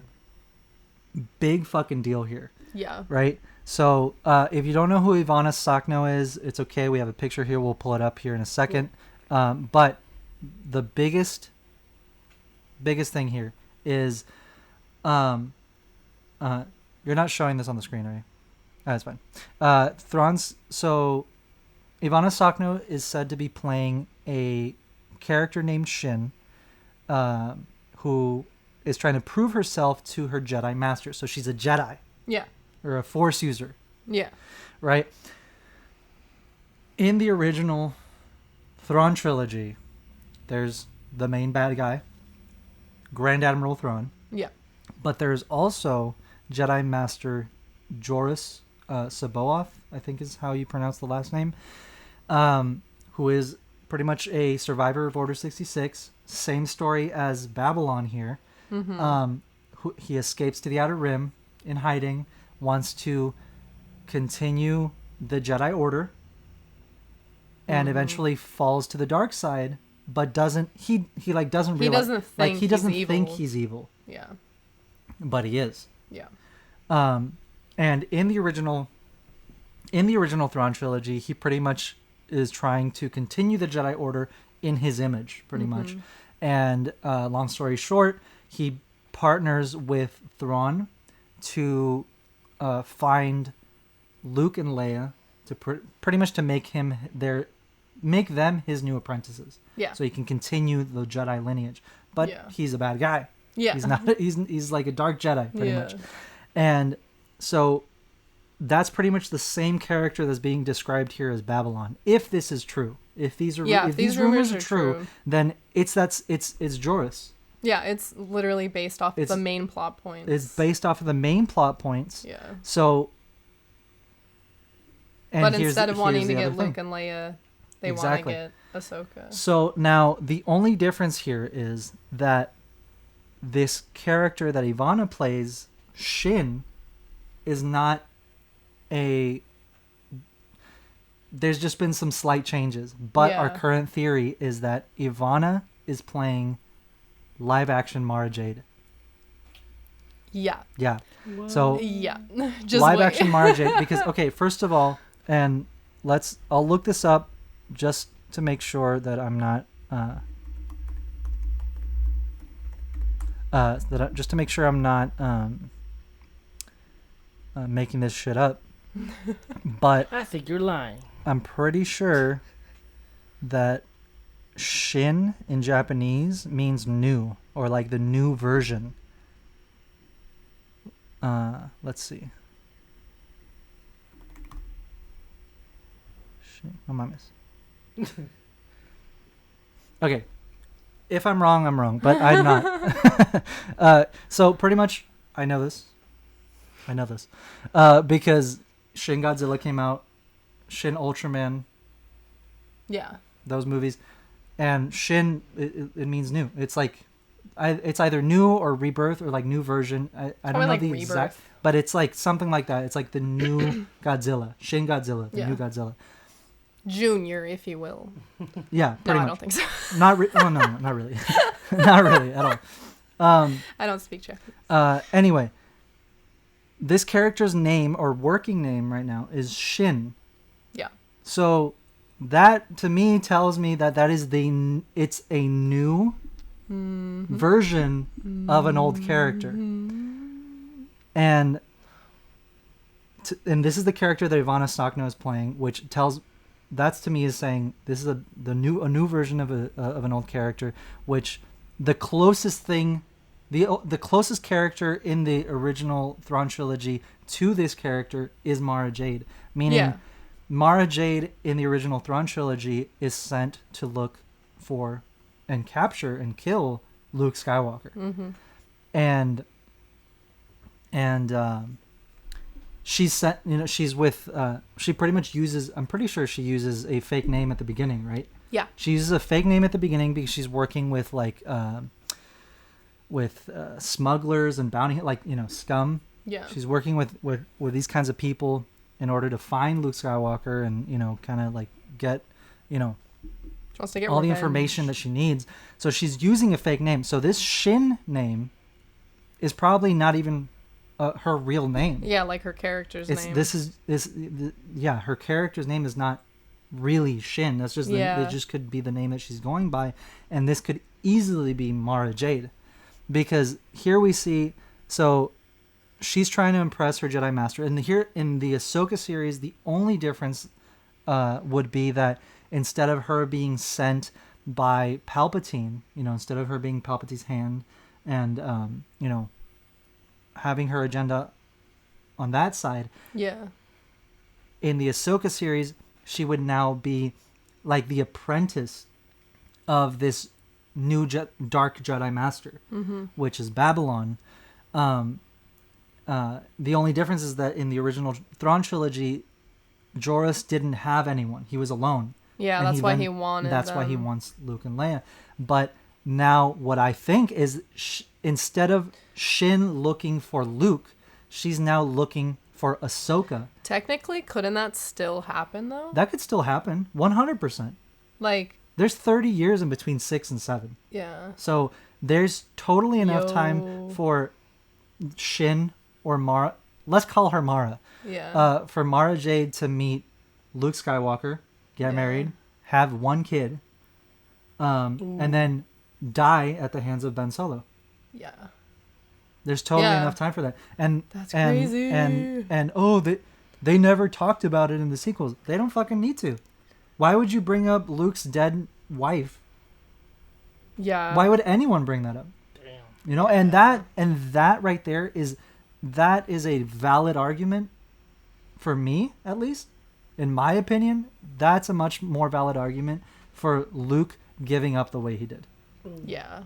Big fucking deal here. Yeah. Right? So, if you don't know who Ivanna Sakhno is, it's okay. We have a picture here. We'll pull it up here in a second. But the biggest thing here is you're not showing this on the screen, right? That's fine. So Ivanna Sakhno is said to be playing a character named Shin, who is trying to prove herself to her Jedi master. So she's a Jedi. Yeah. Or a Force user. Yeah. Right? In the original Thrawn Trilogy, there's the main bad guy, Grand Admiral Thrawn. Yeah. But there's also Jedi Master Joruus C'baoth, I think is how you pronounce the last name, who is pretty much a survivor of Order 66. Same story as Babylon here. He escapes to the Outer Rim in hiding, wants to continue the Jedi Order, and eventually falls to the dark side, but doesn't think he's evil. Yeah. But he is. Yeah. And in the original Thrawn trilogy, he pretty much is trying to continue the Jedi Order in his image, pretty much. And long story short, he partners with Thrawn to find Luke and Leia to pretty much to make them his new apprentices. Yeah. So he can continue the Jedi lineage. But he's a bad guy. Yeah. He's not. He's like a dark Jedi, pretty much. And so that's pretty much the same character that's being described here as Babylon. If this is true, if these rumors are true, then it's Joruus. Yeah, it's literally based off the main plot points. It's based off of the main plot points. Yeah. So. But instead of wanting to get Luke and Leia, they want to get Ahsoka. So now the only difference here is that this character that Ivanna plays, Shin, is not a... There's just been some slight changes. But our current theory is that Ivanna is playing live-action Mara Jade. Yeah. Yeah. What? So... Yeah. Just live-action Mara Jade. Because, okay, first of all, and I'll look this up just to make sure that I'm not... just to make sure I'm not making this shit up. But I think you're lying. I'm pretty sure that Shin in Japanese means new, or like the new version. Let's see. Shin, oh my miss. Okay. If I'm wrong, I'm wrong, but I'm not. So pretty much, I know this. Because Shin Godzilla came out, Shin Ultraman. Yeah. Those movies. And Shin, it means new. It's like, it's either new or rebirth or like new version. I don't know like the rebirth. exact, but it's like something like that. It's like the new Godzilla, Shin Godzilla, the new Godzilla. Junior, if you will. Yeah, pretty no, much. I don't think so. No, not really. Not really at all. I don't speak Japanese. Anyway, this character's name or working name right now is Shin. Yeah. So that to me tells me that it's a new version of an old character. And this is the character that Ivanna Sakhno is playing, which that's to me is saying this is a new version of an old character, which the closest thing, the closest character in the original Thrawn trilogy to this character is Mara Jade, meaning Mara Jade in the original Thrawn trilogy is sent to look for and capture and kill Luke Skywalker, and she's sent, she's with, she pretty much uses, I'm pretty sure she uses a fake name at the beginning, right? Yeah. She uses a fake name at the beginning because she's working with smugglers and bounty, scum. Yeah. She's working with these kinds of people in order to find Luke Skywalker and, kind of like get, she wants to get all revenge. the information that she needs. So she's using a fake name. So this Shin name is probably not even her real name. Yeah, like her character's name. Her character's name is not really Shin. That's just it just could be the name that she's going by, and this could easily be Mara Jade, because here we see, so she's trying to impress her Jedi Master, and here in the Ahsoka series, the only difference would be that instead of her being sent by Palpatine, instead of her being Palpatine's hand, and having her agenda on that side. Yeah. In the Ahsoka series, she would now be like the apprentice of this new dark Jedi Master, which is Babylon. The only difference is that in the original Thrawn trilogy, Joruus didn't have anyone. He was alone. Yeah, that's why he wanted That's why he wants Luke and Leia. But now what I think is instead of Shin looking for Luke, she's now looking for Ahsoka. Technically, couldn't that still happen, though? That could still happen, 100%. Like... There's 30 years in between 6 and 7. Yeah. So there's totally enough time for Shin or Mara... Let's call her Mara. Yeah. For Mara Jade to meet Luke Skywalker, get married, have one kid, and then die at the hands of Ben Solo. Yeah. There's totally enough time for that. And that's crazy. And they never talked about it in the sequels. They don't fucking need to. Why would you bring up Luke's dead wife? Yeah. Why would anyone bring that up? Damn. You know, and that right there is a valid argument for me, at least. In my opinion, that's a much more valid argument for Luke giving up the way he did. Yeah.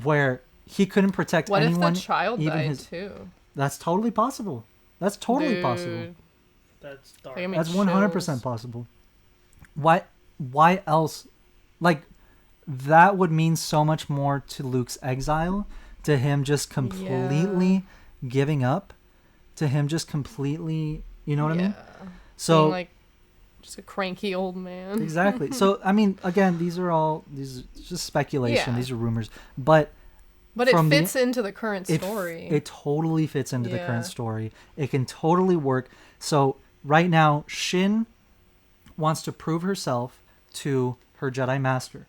Where he couldn't protect anyone. What if the child died too? That's totally possible. That's totally possible. That's dark. That's 100% possible. Why else? Like, that would mean so much more to Luke's exile, to him just completely giving up, to him just completely, you know what I mean? So, being like just a cranky old man. Exactly. So, I mean, again, these are just speculation. These are rumors, but it fits into the current story. It totally fits into the current story. It can totally work. So right now, Shin wants to prove herself to her Jedi Master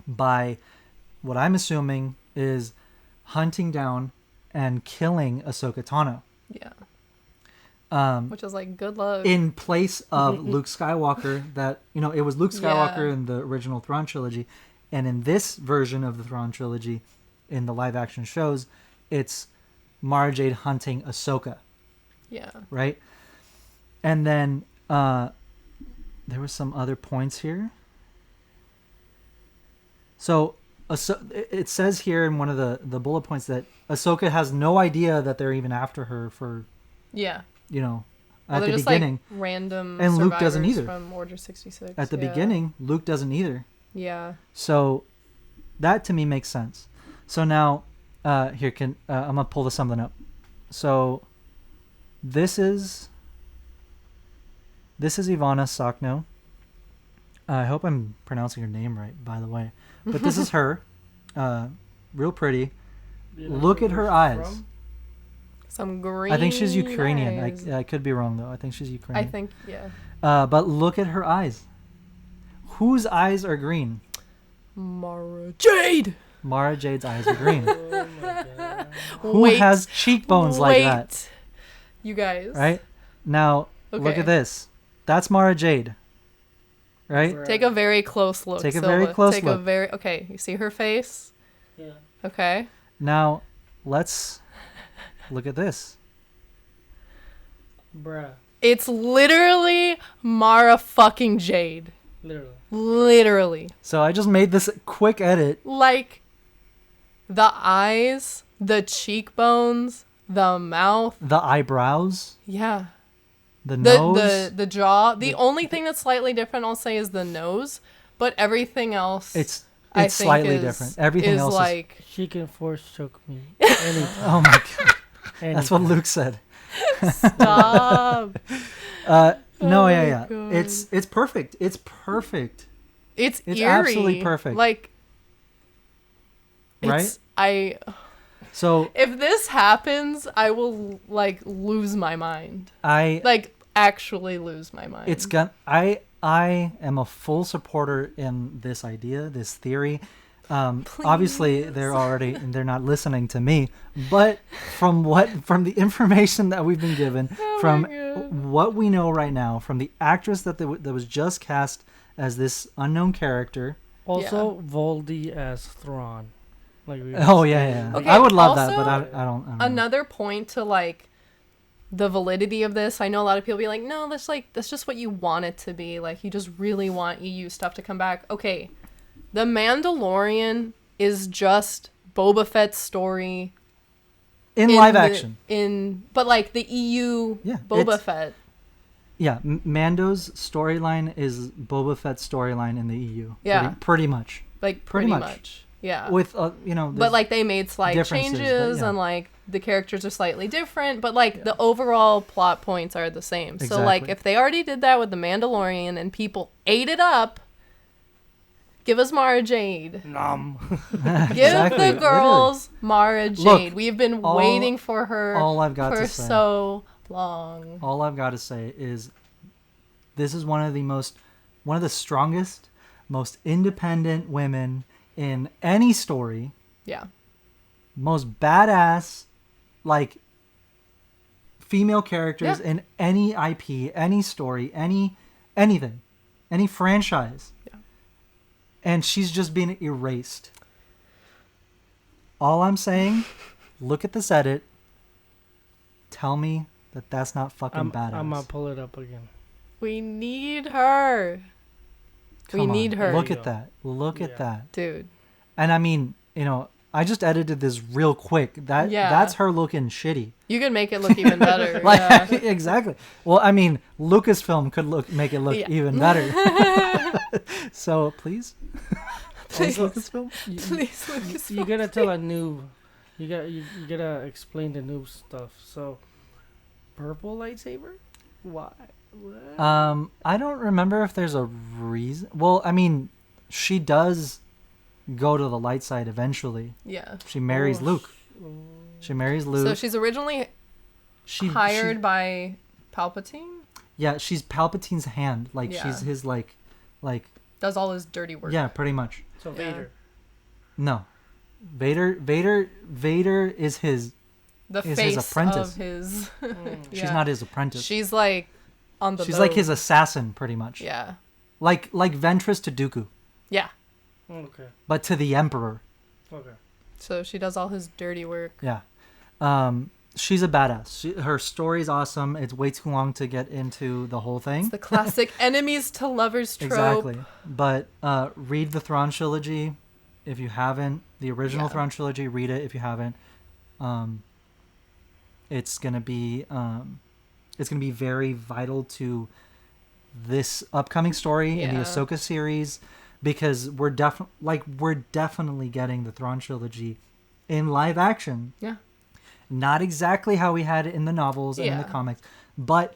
by what I'm assuming is hunting down and killing Ahsoka Tano. Yeah. Which is like, good luck. In place of Luke Skywalker, it was Luke Skywalker in the original Thrawn Trilogy. And in this version of the Thrawn Trilogy, in the live action shows, it's Mara Jade hunting Ahsoka. Yeah. Right? And then there were some other points here. So it says here in one of the bullet points that Ahsoka has no idea that they're even after her for... Yeah. You know, at the beginning. Like random and Luke doesn't either. From Order 66. At the beginning, Luke doesn't either. Yeah. So that to me makes sense. So now, I'm gonna pull something up. So this is Ivanna Sakhno. I hope I'm pronouncing her name right, by the way. But this is her, real pretty. Look at her eyes. From? Some green. I think she's Ukrainian. I could be wrong though. I think she's Ukrainian. I think but look at her eyes. Whose eyes are green? Mara Jade. Mara Jade's eyes are green. Oh my God. Who has cheekbones like that? You guys. Right? Now, look at this. That's Mara Jade. Right? Take a very close look. Take a very close look. Okay, you see her face? Yeah. Okay. Now, let's look at this. Bruh. It's literally Mara fucking Jade. Literally. So I just made this quick edit. Like, the eyes, the cheekbones, the mouth. The eyebrows. Yeah. The nose. The jaw. The only thing that's slightly different, I'll say, is the nose. But everything else... It's slightly different. Everything else like... She can force choke me anytime. Oh my God. That's what Luke said. Stop. No, yeah. It's perfect. It's perfect. It's eerie. Absolutely perfect. Like, right? So if this happens, I will like lose my mind. Actually lose my mind. It's I am a full supporter in this idea, this theory. Obviously they're not listening to me, but from the information that we've been given, from what we know right now, from the actress that was just cast as this unknown character. Also, Voldy as Thrawn. Yeah. Okay, I would love that, but I don't. Another point to like the validity of this. I know a lot of people be like, no, that's just what you want it to be. Like, you just really want EU stuff to come back. Okay. The Mandalorian is just Boba Fett's story in live action. But like the EU Boba Fett. Yeah, Mando's storyline is Boba Fett's storyline in the EU. Yeah, pretty much. Like pretty much. Yeah. With but like they made slight changes and like the characters are slightly different, but like the overall plot points are the same. Exactly. So like if they already did that with the Mandalorian and people ate it up. Give us Mara Jade. Nom. Give the girls Mara Jade. Look, we've been waiting for her for so long. All I've got to say is this is one of the most one of the strongest, most independent women in any story. Yeah. Most badass, like, female characters in any IP, any story, anything, any franchise. Yeah. And she's just been erased. All I'm saying, look at this edit. Tell me that that's not fucking badass. I'm gonna pull it up again. We need her. Come we on, need her. Look at that. Look at that. Dude. And I mean, you know, I just edited this real quick. That's her looking shitty. You could make it look even better. Like, exactly. Well, I mean, Lucasfilm could make it look even better. So please, Lucasfilm. Please, Lucasfilm. You gotta tell a noob. You gotta explain the noob stuff. So, purple lightsaber? Why? What? I don't remember if there's a reason. Well, I mean, she does go to the light side eventually. Yeah. She marries Luke. She marries Luke. So she's originally hired by Palpatine? Yeah, she's Palpatine's hand. Like, she's his, like... Does all his dirty work. Yeah, pretty much. So Vader. No. Vader is his... The is face his apprentice. of his... She's not his apprentice. She's, like, on the She's boat. like his assassin, pretty much. Yeah. Like Ventress to Dooku. Yeah. Okay. But to the Emperor. Okay. So she does all his dirty work. Yeah. She's a badass. Her story's awesome. It's way too long to get into the whole thing. It's the classic enemies to lovers trope. Exactly. But read the Thrawn Trilogy if you haven't. The original Thrawn Trilogy, read it if you haven't. It's gonna be very vital to this upcoming story in the Ahsoka series, because we're definitely getting the Thrawn Trilogy in live action. Yeah. Not exactly how we had it in the novels and in the comics, but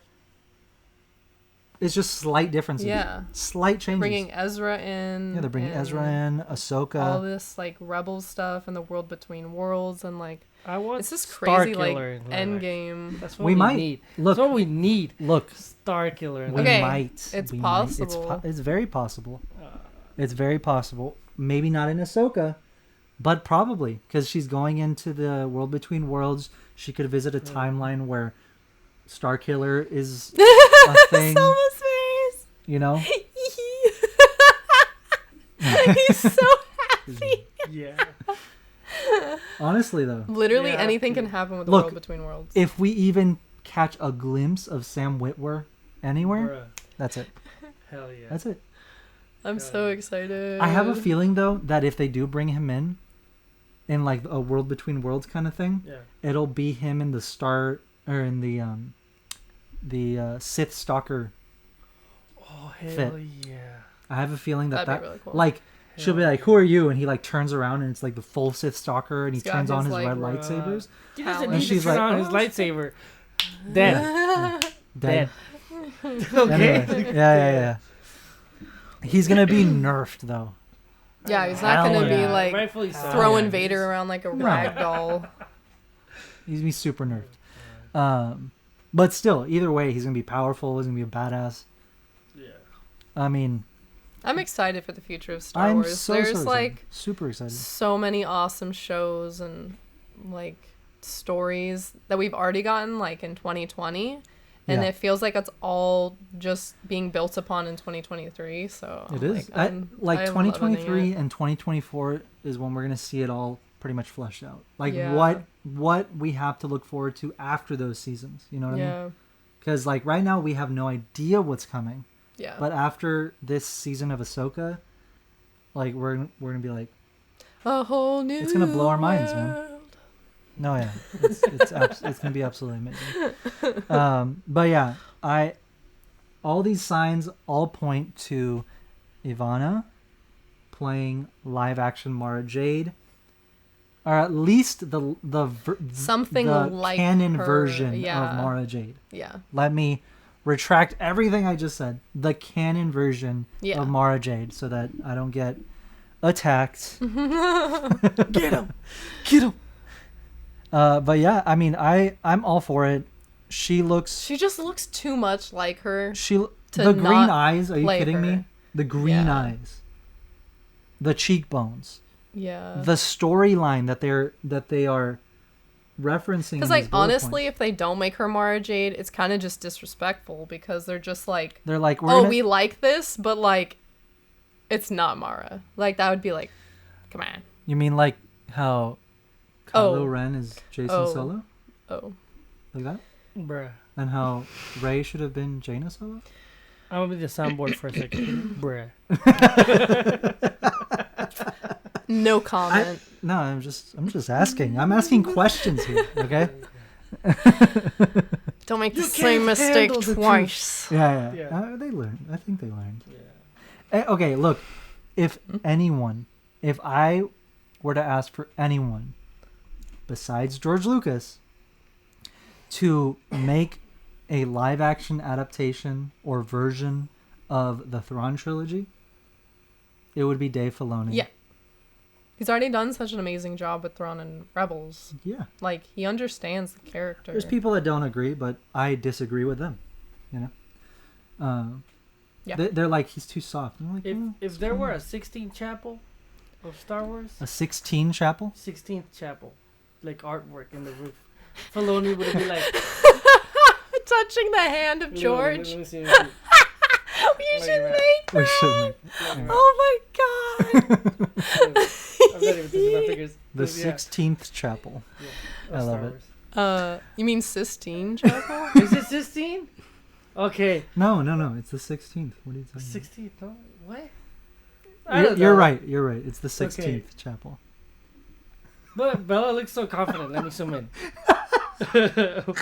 it's just slight differences. Yeah. Slight changes. Bringing Ezra in. Yeah, they're bringing Ezra in, Ahsoka. All this, like, Rebel stuff and the world between worlds and, like... I want it's this crazy, like, Endgame. That's what we might need. Look, that's what we need. Look, Star Killer. We might. It's possible. It's very possible. It's very possible. Maybe not in Ahsoka, but probably, because she's going into the world between worlds. She could visit a timeline where Star Killer is a thing. Selma's face. You know? He's so happy. Yeah. Honestly, though. Literally anything can happen with the world between worlds. If we even catch a glimpse of Sam Witwer anywhere, that's it. Hell yeah. That's it. I'm so excited. I have a feeling, though, that if they do bring him in like a world between worlds kind of thing, it'll be him in the Sith Stalker. Oh, hell fit. Yeah. I have a feeling that That'd be really cool. like, she'll be like, "Who are you?" And he like turns around and it's like the full Sith Stalker, and he turns on his like, red lightsabers. He doesn't and need she's to turn like, on his lightsaber. Dead. Dead. Okay. Anyway, yeah. He's gonna be nerfed though. Yeah, he's not gonna be like Rightfully so. throwing Vader around like a rag doll. He's gonna be super nerfed. But still, either way, he's gonna be powerful. He's gonna be a badass. Yeah. I mean, I'm excited for the future of Star Wars. There's like super excited. So many awesome shows and like stories that we've already gotten like in 2020, and it feels like it's all just being built upon in 2023. So it is like 2023 and 2024 is when we're gonna see it all pretty much fleshed out. Like what we have to look forward to after those seasons. You know what I mean? Because like right now we have no idea what's coming. Yeah. But after this season of Ahsoka, like we're gonna be like, a whole new. It's gonna blow our minds, man. No, yeah, it's gonna be absolutely amazing. But yeah, all these signs all point to Ivanna playing live action Mara Jade, or at least the something the like canon her, version of Mara Jade. Yeah. Let me retract everything I just said. The canon version of Mara Jade, so that I don't get attacked. Get him. But yeah, I mean, I'm all for it. She just looks too much like her. The green eyes. Are you kidding me? the green eyes, the cheekbones, the storyline that they are referencing. Because like honestly, if they don't make her Mara Jade, it's kind of just disrespectful because they're like, we like this, but like, it's not Mara. Like that would be like, come on. You mean like how Kylo Ren is Jason Solo? Oh, like that, bruh. And how Rey should have been Jaina Solo? I'm gonna be the soundboard for a second. Bruh. No comment. I'm just asking. I'm asking questions here, okay? Don't make the same mistake twice. Yeah. They learned. I think they learned. Yeah. Okay, look. If I were to ask for anyone besides George Lucas to make a live-action adaptation or version of the Thrawn Trilogy, it would be Dave Filoni. Yeah. He's already done such an amazing job with Thrawn and Rebels. Yeah. Like, he understands the character. There's people that don't agree, but I disagree with them. You know? They're like, he's too soft. I'm like, if there were a 16th chapel of Star Wars... A 16 chapel? 16th chapel. Like artwork in the roof. Filoni would be like... touching the hand of George. Let me see. You should make that. We should make. Oh my god. I'm not even thinking about figures. The 16th chapel. Yeah. I love it. You mean Sistine Chapel? Is it 16? Okay. No. It's the 16th. What are you talking 16th? No. What? You're right. It's the 16th chapel. But Bella looks so confident. Let me zoom in.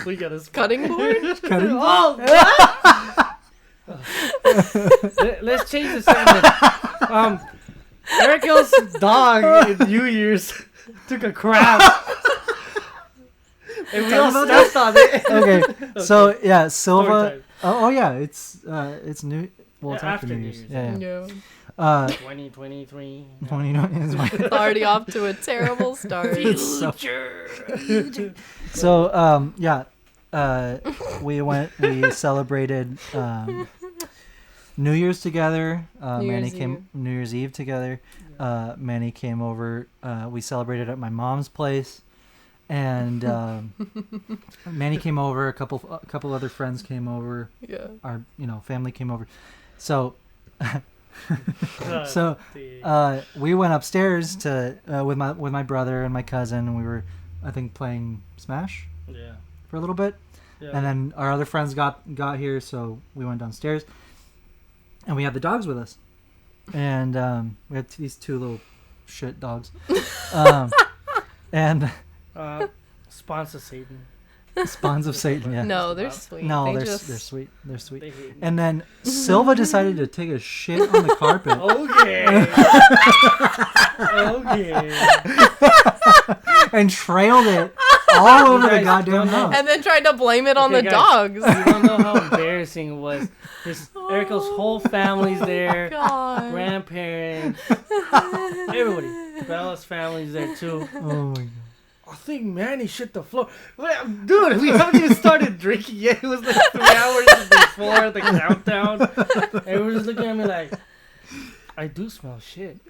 We got a cutting board. Oh, what? Let's change the segment. Arakel's dog in New Year's took a crap. And we all stepped on it. Okay. So yeah, Silva. Oh yeah, it's new. Well, it's after New Year's. Yeah. 2023. It's already off to a terrible start. We celebrated New Year's together. New Year's Eve together. Manny came over. We celebrated at my mom's place, and Manny came over. A couple other friends came over. Yeah. Our family came over. So. We went upstairs to with my brother and my cousin, and we were, I think, playing Smash for a little bit, and then our other friends got here, so we went downstairs, and we had the dogs with us, and we had these two little shit dogs, and spawns of Satan. Spawns of Satan, yeah. No, they're sweet. No, they're sweet. They're sweet. And then Silva decided to take a shit on the carpet. Okay. And trailed it all over the goddamn house. And then tried to blame it on the dogs. You don't know how embarrassing it was. Arakel's whole family's there. Grandparents. Everybody. Bella's family's there too. Oh my god. I think Manny shit the floor. Dude, we haven't even started drinking yet. It was like 3 hours before the countdown. And we're just looking at me like, I do smell shit.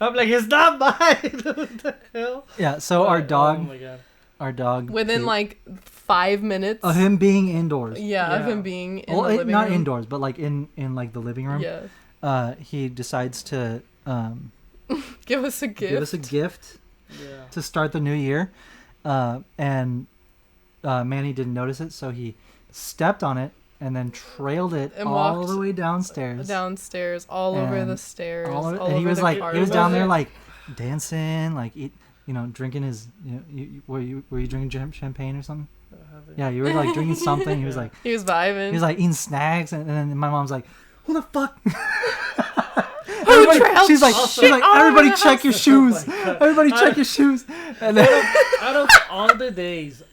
I'm like, it's not mine. What the hell? Yeah, so our dog. Oh my god. Our dog. Within like 5 minutes. Of him being indoors. Yeah, of him being in the living room. Not indoors, but like in like the living room. Yeah. He decides to give us a gift. Yeah. To start the new year. And Manny didn't notice it, so he stepped on it and then trailed it and all the way downstairs. All over the stairs. And he was like, he was down there like dancing, like drinking his. Were you drinking champagne or something? Yeah, you were like drinking something. He was like, he was vibing. He was like eating snacks, and then my mom's like, "Who the fuck?" She's like, everybody check your shoes. Everybody check your shoes. And then out of all the days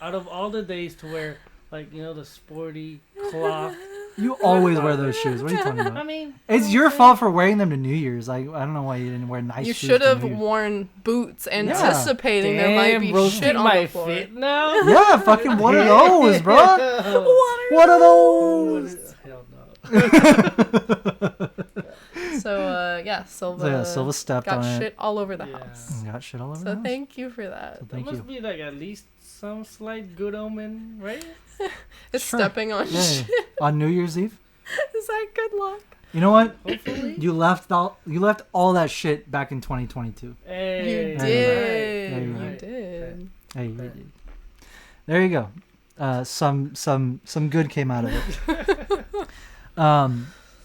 to wear, like, the sporty cloth. You always wear those shoes. What are you talking about? I mean, it's your fault for wearing them to New Year's. Like, I don't know why you didn't wear nice shoes. You should have worn boots, anticipating there might be shit on the floor. Fit now? Yeah, fucking one of those, bro. What are those? Hell no. So Silva. Silva stepped got on shit it. all over the house. Got shit all over the So house. thank you for that. So thank There you. must be like at least some slight good omen, right? It's Sure. stepping on shit. On New Year's Eve. Is that good luck? You know what? Hopefully. You left all that shit back in 2022. Hey, You Right. did. Right. You Right. did. Hey, you did. There you go. Some good came out of it.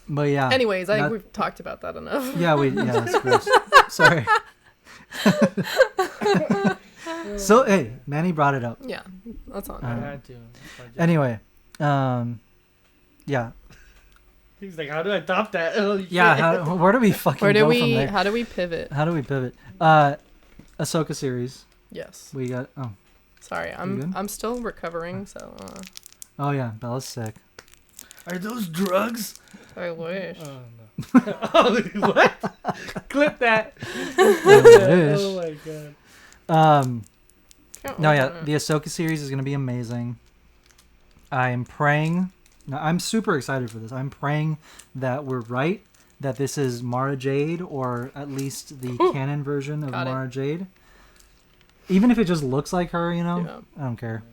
But yeah. Anyways, I think we've talked about that enough. Yeah, that's gross. Sorry. So hey, Manny brought it up. Yeah, that's on. I had to. Anyway, yeah. He's like, how do I top that? Oh, Yeah, where do we fucking Where do go we? from there? How do we pivot? How do we pivot? Ahsoka series. Yes. We got. Sorry, good? I'm still recovering, so. Oh yeah, Bella's sick. Are those drugs? I wish. Oh no. Oh, what? Clip that. Oh my god. No, yeah, the Ahsoka series is gonna be amazing. I am praying. No, I'm super excited for this. I'm praying that we're right. That this is Mara Jade, or at least the canon version of Mara Jade. Even if it just looks like her, you know, Yeah. I don't care.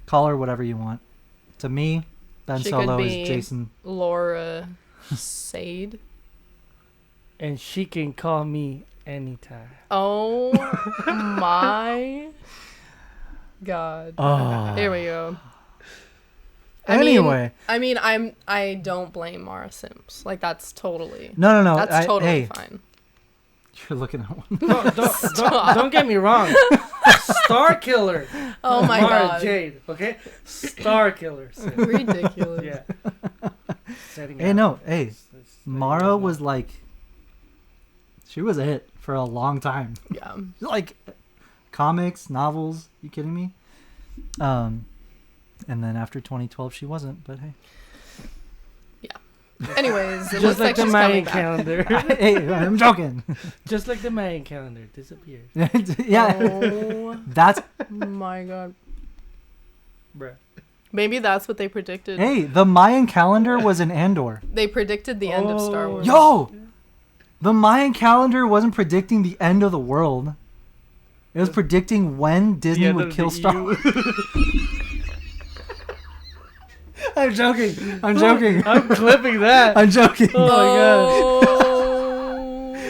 Call her whatever you want. To me, Ben She Solo could is be Jason. Laura Sade. And she can call me anytime. Oh my god. Oh. Here we go. Anyway. I don't blame Mara Sims. Like that's totally. No. That's totally hey, fine. you're looking at one. Don't get me wrong. Star Killer. Oh my Mara god. Jade. Okay. Star Killer. So, Ridiculous. yeah. Hey, no. Hey, Mara was like, she was a hit for a long time. Yeah. Like, comics, novels. You kidding me? And then after 2012, she wasn't. But hey. Anyways, it Just looks like like the she's Mayan coming back. calendar. Hey, I'm joking. Just like the Mayan calendar disappeared. Yeah. Oh That's. my god. Bruh. Maybe that's what they predicted. Hey, the Mayan calendar was in Andor. They predicted the end of Star Wars. Yo! The Mayan calendar wasn't predicting the end of the world. It was predicting when Disney would kill Star Wars. I'm joking. I'm joking. I'm clipping that. I'm joking. Oh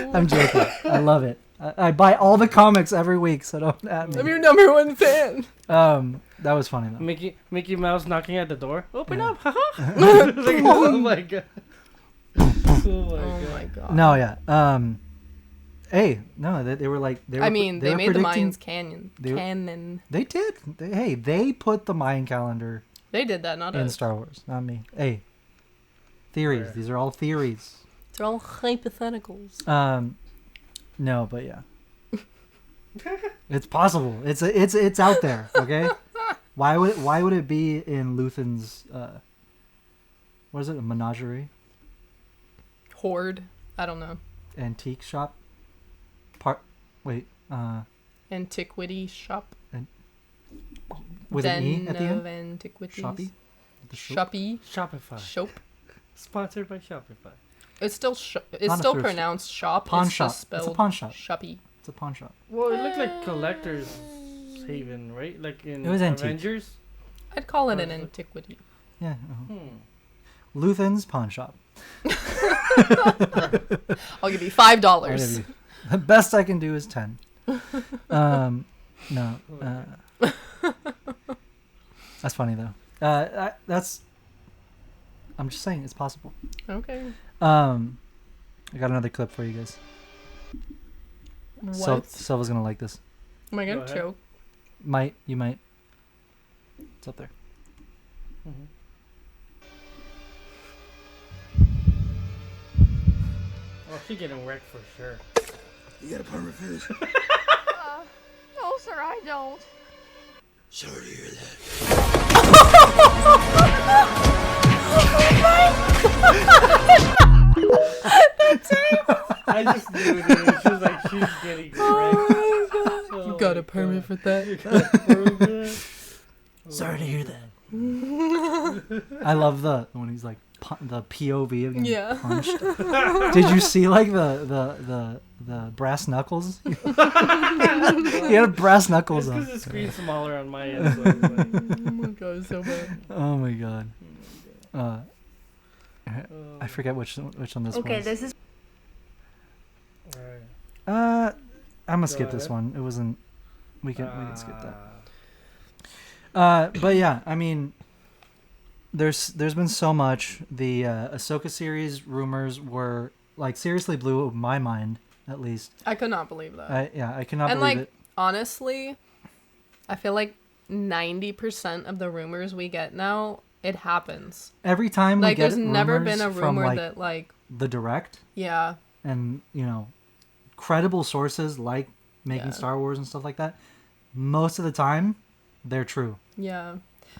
my god. I'm joking. I love it. I buy all the comics every week, so don't at me. I'm your number one fan. That was funny though. Mickey Mouse knocking at the door. Open Yeah. up. Haha. Like, oh my god. Oh my god. No, yeah. Hey, no, they were like. They were, they were made the predicting- Mayans canon. they were- Canon. They did. They put the Mayan calendar They did that, not in us. Star Wars, not me. Hey, theories. Fair. These are all theories. They're all hypotheticals. No, but yeah, it's possible. It's out there. Okay, why would it be in Luthen's what is it, a menagerie, Horde. I don't know. antique shop? Antiquity shop. With an E at the Den of end. Antiquities. Shoppy. Shoppy. Shopify. Shop. Sponsored by Shopify. It's still it's Not a still thrift pronounced shop. Pawn it's shop. just spelled It's a pawn shop. Shoppy. It's a pawn shop. Well, it looked like collector's haven, right? Like in It was antique. Avengers. I'd call it an Or is it- antiquity. Yeah. Mm-hmm. Luthen's pawn shop. I'll give you $5. I'll give you- The best I can do is 10. No. That's funny though. That's. I'm just saying it's possible. Okay. I got another clip for you guys. What? Silva's gonna like this. Am I Go gonna ahead. choke? You might. It's up there. Mm-hmm. Oh, she's getting wrecked for sure. You got a permit for this? No, sir, I don't. Sorry to hear that. I just knew it. She was like, she's getting wrecked. You got a permit for that? Sorry to hear that. I love when he's like, the POV of getting punched. Did you see like the brass knuckles? He had brass knuckles on. Because the screen's smaller on my end. So it's like, oh my god, so bad. Oh my god. I forget which one this was. Okay, this is. alright. I'm gonna skip this one. It wasn't. We can skip that. But yeah, I mean, there's been so much. The Ahsoka series rumors were like seriously blew my mind. At least I could not believe that. I cannot believe it. Honestly, I feel like 90% of the rumors we get now, it happens. Every time we get there's never been a rumor that like the direct. Yeah. And credible sources like making Star Wars and stuff like that. Most of the time, they're true. Yeah.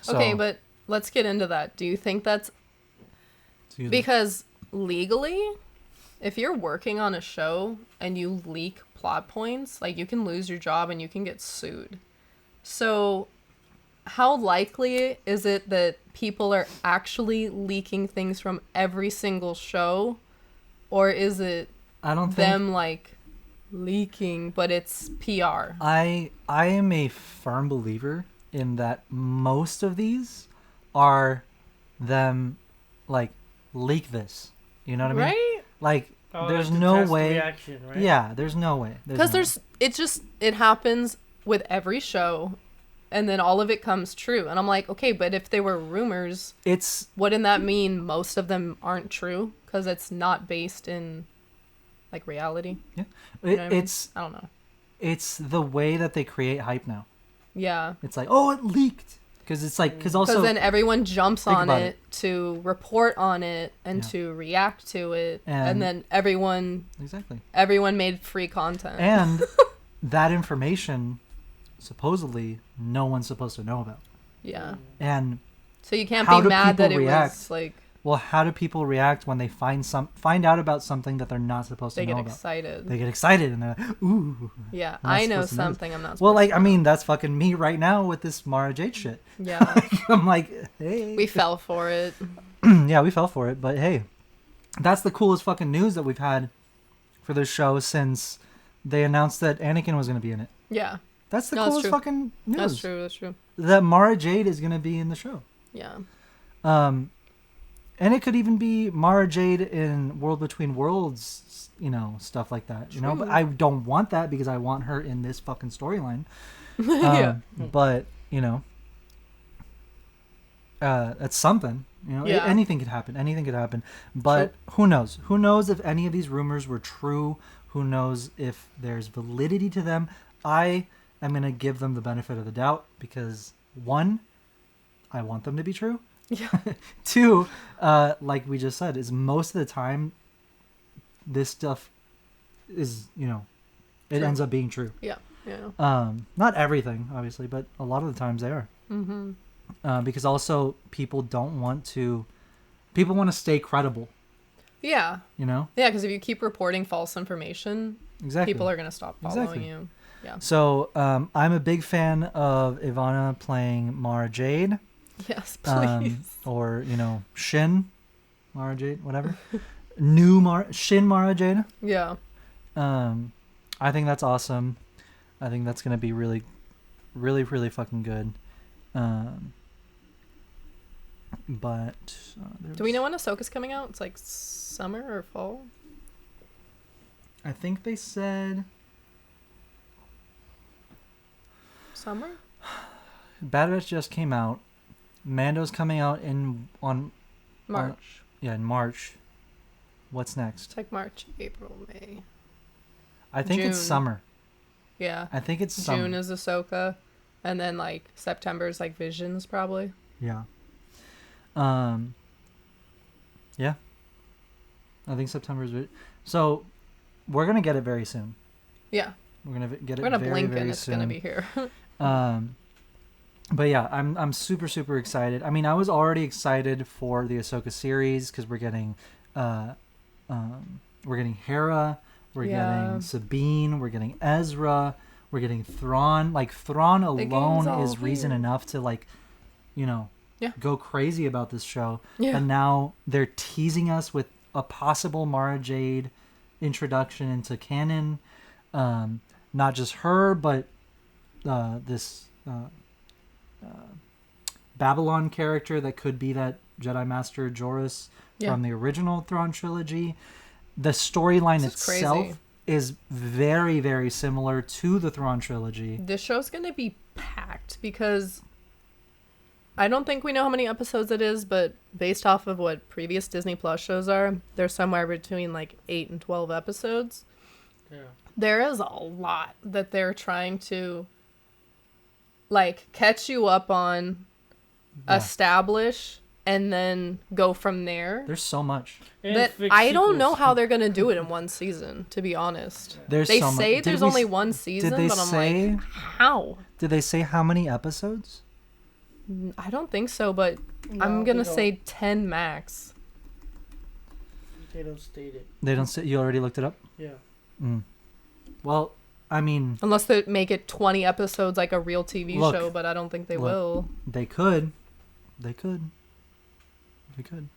Okay, but let's get into that. Do you think that's because legally, if you're working on a show and you leak plot points, like you can lose your job and you can get sued. So how likely is it that people are actually leaking things from every single show? Or is it them like leaking, but it's PR? I am a firm believer in that most of these are them like leak this. You know what I mean? Right? Like there's no way. Reaction, right? Yeah, there's no way. Because it happens with every show, and then all of it comes true. And I'm like, okay, but if they were rumors, wouldn't that mean most of them aren't true? Because it's not based in like reality. Yeah, you know I don't know. It's the way that they create hype now. Yeah. It's like, oh, it leaked. Because then everyone jumps on it to report on it and to react to it, and then everyone made free content, and that information suppozdly no one's supposed to know about. Yeah, and so you can't be mad that it was like. Well, how do people react when they find out about something that they're not supposed to know about? They get excited and they're like, ooh. Yeah, I know something I'm not supposed to know. Well, I mean, that's fucking me right now with this Mara Jade shit. Yeah. I'm like, hey. We fell for it. Yeah, we fell for it. But hey, that's the coolest fucking news that we've had for this show since they announced that Anakin was going to be in it. Yeah. That's the coolest fucking news. That's true. That Mara Jade is going to be in the show. Yeah. And it could even be Mara Jade in World Between Worlds, stuff like that, True. But I don't want that because I want her in this fucking storyline. Yeah. But, that's something, Yeah. Anything could happen. But who knows? Who knows if any of these rumors were true? Who knows if there's validity to them? I am going to give them the benefit of the doubt because, one, I want them to be true. Yeah. Two, like we just said, is most of the time this stuff is, it ends up being true. Yeah. Not everything, obviously, but a lot of the times they are. Mm-hmm. Because also people want to stay credible. Yeah. Yeah, because if you keep reporting false information, people are going to stop following you. Yeah. So I'm a big fan of Ivanna playing Mara Jade. Yes, please. Or, Shin Mara Jade, whatever. Shin Mara Jade. Yeah. I think that's awesome. I think that's going to be really, really, really fucking good. But... do we know when Ahsoka's coming out? It's like summer or fall? I think they said... Summer? Bad Batch just came out. Mando's coming out on March. In March. What's next? It's like March, April, May. I think June. it's summer. Yeah. I think it's summer. June is Ahsoka, and then like September is like Visions probably. Yeah. Yeah. I think September is. So, we're gonna get it very soon. Yeah. We're gonna get it. We're gonna very, blink very and it's soon. gonna be here. But yeah, I'm super, super excited. I mean, I was already excited for the Ahsoka series because we're getting Hera, we're getting Sabine, we're getting Ezra, we're getting Thrawn. Like Thrawn alone is reason enough to go crazy about this show. Yeah. And now they're teasing us with a possible Mara Jade introduction into canon. Not just her, but this Babylon character that could be that Jedi Master Joruus from the original Thrawn trilogy. The storyline itself is very, very similar to the Thrawn trilogy. This show's going to be packed because I don't think we know how many episodes it is, but based off of what previous Disney Plus shows are, they're somewhere between like 8 and 12 episodes. Yeah. There is a lot that they're trying to like catch you up on, establish, and then go from there. There's so much. That I don't know how they're going to do it in one season, to be honest. There's they so say much. there's only one season, but I'm like, how? Did they say how many episodes? I don't think so, but I'm going to say 10 max. They don't state it. They don't say. You already looked it up? Yeah. Well, I mean... Unless they make it 20 episodes like a real TV show, but I don't think they will. They could. They could. They could.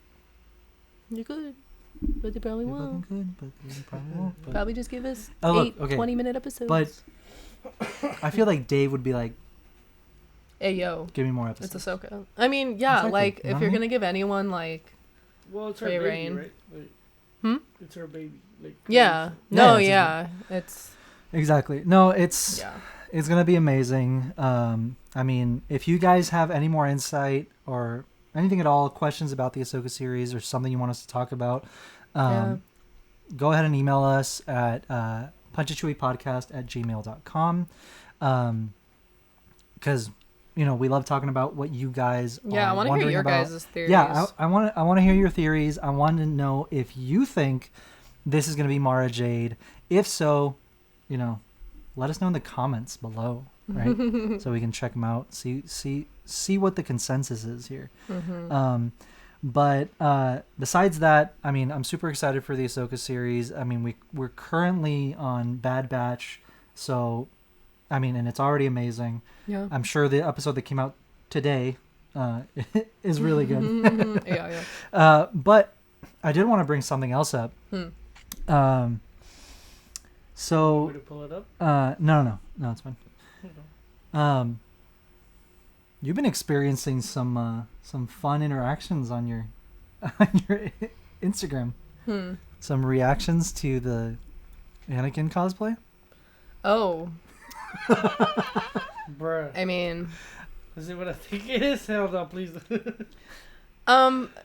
You could. But they probably won't. Could, but they probably won't. But... Probably just give us 20-minute episodes. But I feel like Dave would be like, hey, yo. Give me more episodes. It's Ahsoka. I mean, yeah, exactly. Like, if you're going to give anyone, like... Well, it's her baby, Rain. right? It's her baby. Like, yeah. No, yeah. It's... Exactly. No, it's gonna be amazing. I mean, if you guys have any more insight or anything at all, questions about the Ahsoka series or something you want us to talk about, go ahead and email us at punchitchewiepodcast@gmail.com. Because we love talking about what you guys I want to hear your guys' theories. Yeah, I want to hear your theories. I want to know if you think this is gonna be Mara Jade. If so, let us know in the comments below, right? So we can check them out, see what the consensus is here. But besides that, I mean, I'm super excited for the Ahsoka series. I mean, we're currently on Bad Batch, so I mean, and it's already amazing. Yeah. I'm sure the episode that came out today is really good. But I did want to bring something else up. So, to pull it up? No, it's fine. You've been experiencing some fun interactions on your Instagram. Some reactions to the Anakin cosplay. Oh, bruh. I mean, is it what I think it is? Hell no, please.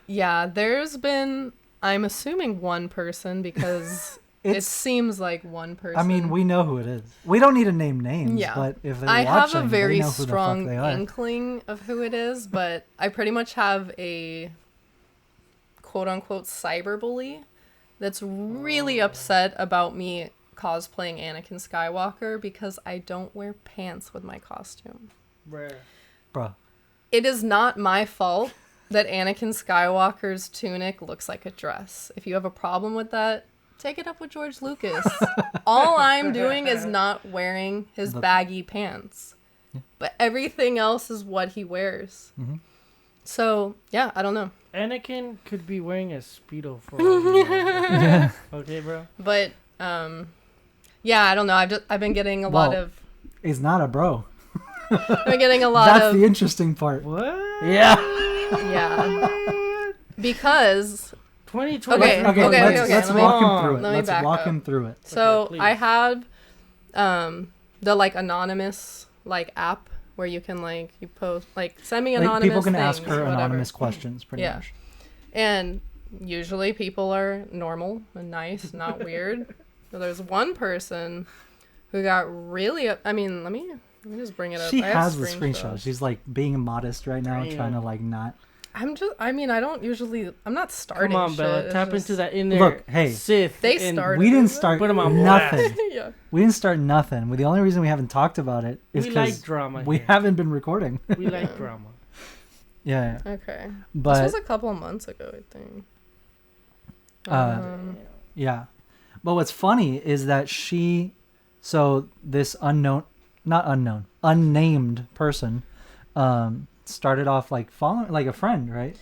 Yeah. There's been, I'm assuming, one person because. It seems like one person. I mean, we know who it is. We don't need to name names, but if they're watching, have a very they know who strong the fuck they are. inkling of who it is, but I pretty much have a quote-unquote cyberbully that's really upset about me cosplaying Anakin Skywalker because I don't wear pants with my costume. Bruh. It is not my fault that Anakin Skywalker's tunic looks like a dress. If you have a problem with that, take it up with George Lucas. All I'm doing is not wearing his baggy pants. But everything else is what he wears. So, yeah, I don't know. Anakin could be wearing a Speedo for all we know. Okay, bro? But, yeah, I don't know. I've been getting a lot of... He's not a bro. I've been getting a lot of... That's the interesting part. What? Yeah. Yeah. Because... 2020. Okay. Let's walk him through it. Let's walk him through it. So I have the like anonymous like app where you can like you post like semi-anonymous people can things, ask her whatever. anonymous questions pretty much. And usually people are normal and nice, not weird. So there's one person who got really let me just bring it up. She has the screenshot. She's like being modest right now, trying to like not. I'm not starting. Come on, shit. Bella. It's Tap just... into that in there. Look, hey. Sith. They started. We didn't start Put 'em on nothing. Yeah. We didn't start nothing. The only reason we haven't talked about it is because like drama. We haven't been recording. We like drama. Yeah. Okay. But this was a couple of months ago, I think. Yeah. But what's funny is that this unnamed person started off like following like a friend, right?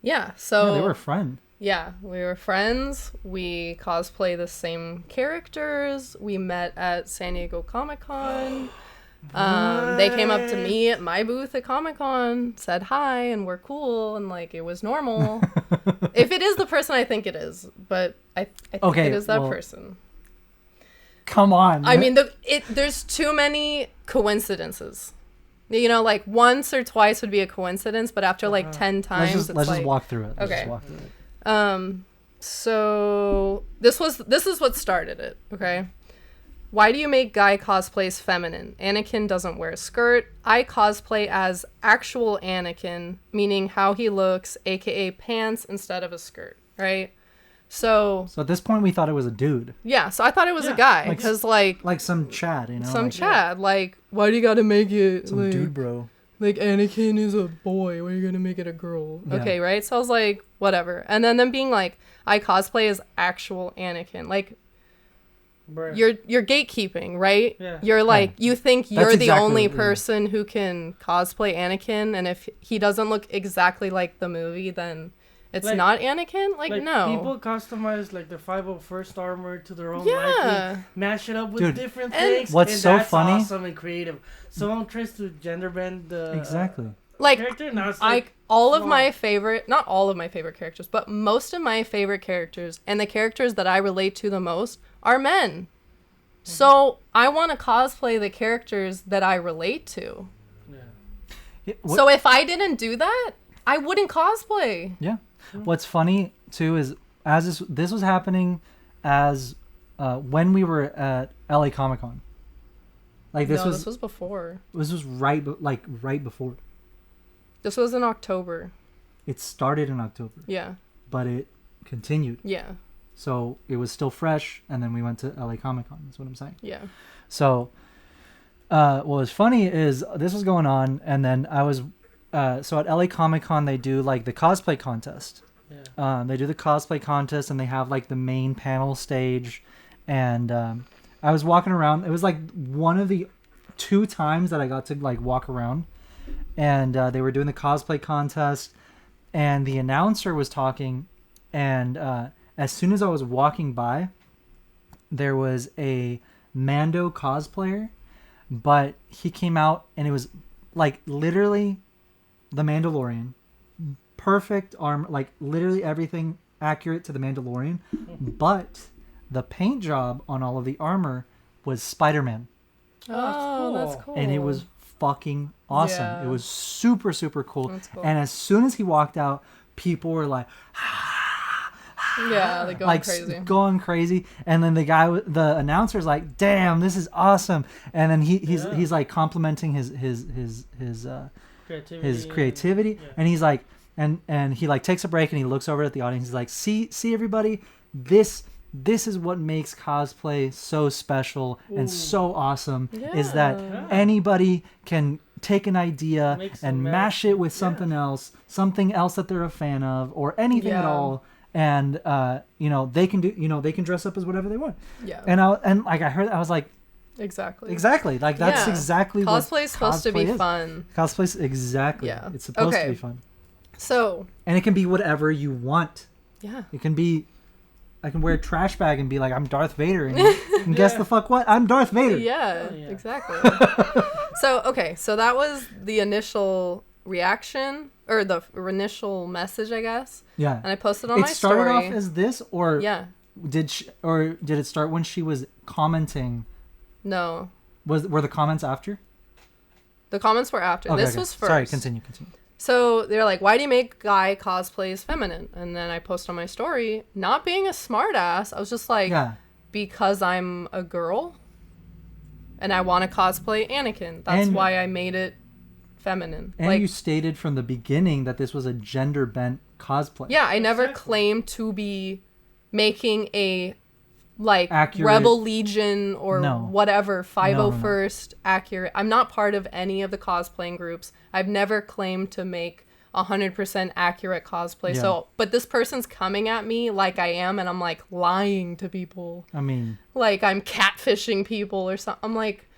Yeah. So yeah, they were a friend. Yeah, we were friends. We cosplay the same characters. We met at San Diego Comic-Con. They came up to me at my booth at Comic-Con, said hi, and we're cool, and like it was normal. If it is the person I think it is, but I think it is that person. Come on. I mean, there's too many coincidences. You know, like once or twice would be a coincidence, but after like 10 times, let's just walk through it. Okay. So this is what started it. Okay. Why do you make guy cosplays feminine? Anakin doesn't wear a skirt. I cosplay as actual Anakin, meaning how he looks, aka pants instead of a skirt, right? So at this point we thought it was a dude. Yeah, so I thought it was a guy because like some Chad, you know, some Chad. Like, why do you got to make it some like, dude, bro? Like Anakin is a boy. Why are you gonna make it a girl? Yeah. Okay, right? So I was like, whatever. And then them being like, I cosplay as actual Anakin, like. Bruh. You're gatekeeping, right? Yeah. You're like, you think you're the only person who can cosplay Anakin, and if he doesn't look exactly like the movie, then it's like, not Anakin? Like no. People customize like the 501st armor to their own liking, mash it up with different things. What's so funny? Awesome and creative. Someone tries to gender bend the like character. Now it's like all of my favorite, not all of my favorite characters, but most of my favorite characters and the characters that I relate to the most are men. So I want to cosplay the characters that I relate to. Yeah. So if I didn't do that, I wouldn't cosplay. Yeah. What's funny too is as this was happening as when we were at LA Comic-Con. Like this was before. This was right before. This was in October. It started in October. Yeah. But it continued. Yeah. So it was still fresh, and then we went to LA Comic-Con. That's what I'm saying. Yeah. So what was funny is this was going on, and then I was so at LA Comic-Con they do like the cosplay contest. Yeah. They do the cosplay contest, and they have like the main panel stage, and I was walking around. It was like one of the 2 times that I got to like walk around, and they were doing the cosplay contest, and the announcer was talking, and as soon as I was walking by, there was a Mando cosplayer, but he came out and it was like literally the Mandalorian, perfect armor, like literally everything accurate to the Mandalorian, but the paint job on all of the armor was Spider-Man. Oh, that's cool. And it was fucking awesome. Yeah. It was super, super cool. Cool. And as soon as he walked out, people were like, yeah, like going crazy. And then the announcer's like, "Damn, this is awesome!" And then he's like complimenting his creativity, and he's like, and he like takes a break and he looks over at the audience. He's like, "See everybody, this is what makes cosplay so special and so awesome. Is that anybody can take an idea and mash it with something else that they're a fan of, or anything at all." And they can dress up as whatever they want. Yeah. And like I heard, I was like, exactly. Like that's exactly what cosplay is supposed to be fun. Cosplay's exactly. Yeah. It's supposed to be fun. So. And it can be whatever you want. Yeah. It can be. I can wear a trash bag and be like, I'm Darth Vader, and guess the fuck what? I'm Darth Vader. Yeah. Exactly. So that was the initial reaction. Or the initial message, I guess. Yeah. And I posted on my story. It started off as this, or did it start when she was commenting? No. Were the comments after? The comments were after. Okay, this was first. Sorry, continue. So they're like, "Why do you make guy cosplays feminine?" And then I post on my story, not being a smartass. I was just like, because I'm a girl, and I want to cosplay Anakin. That's why I made it feminine. And you stated from the beginning that this was a gender bent cosplay. Yeah, I never claimed to be making a accurate Rebel Legion or whatever 501st accurate. I'm not part of any of the cosplaying groups. I've never claimed to make 100% accurate cosplay. Yeah. So, but this person's coming at me like I am, and I'm like lying to people. I mean, like I'm catfishing people or something. I'm like,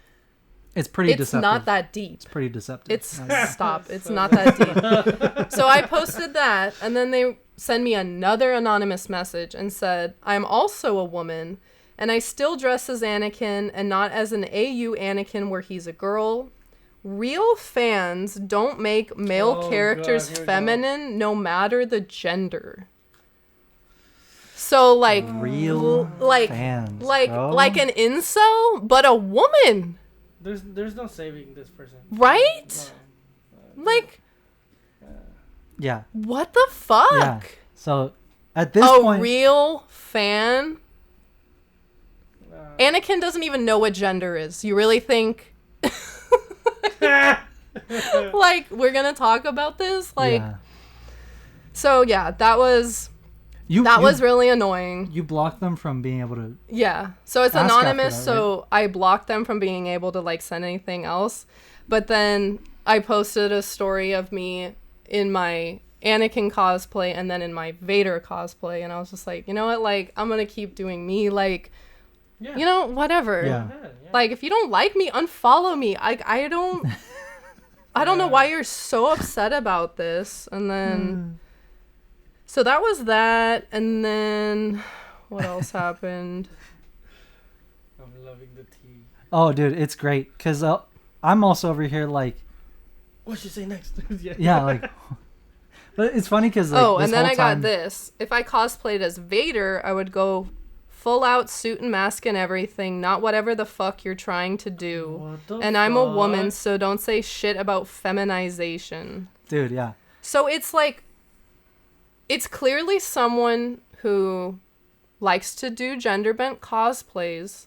It's pretty it's deceptive. not that deep. It's pretty deceptive. It's stop. It's not that deep. So I posted that, and then they send me another anonymous message and said, I'm also a woman, and I still dress as Anakin and not as an AU Anakin where he's a girl. Real fans don't make male characters feminine no matter the gender. So like real fans, like an incel, but a woman. There's no saving this person. Right? No. Like yeah. What the fuck? Yeah. So at this point, a real fan. Anakin doesn't even know what gender is. You really think like we're gonna talk about this? Like so yeah, that was was really annoying. You blocked them from being able to so it's anonymous, that, so right? I blocked them from being able to like send anything else. But then I posted a story of me in my Anakin cosplay and then in my Vader cosplay, and I was just like, you know what, like I'm gonna keep doing me, like you know, whatever. Yeah. Like if you don't like me, unfollow me. I don't I don't know why you're so upset about this. And then so that was that, and then what else happened? I'm loving the tea. Oh, dude, it's great because I'm also over here like, what should I say next? yeah, like, but it's funny because like, and then I got this. If I cosplayed as Vader, I would go full out suit and mask and everything, not whatever the fuck you're trying to do. And I'm a woman, so don't say shit about feminization. Dude, yeah. So it's like, it's clearly someone who likes to do gender bent cosplays,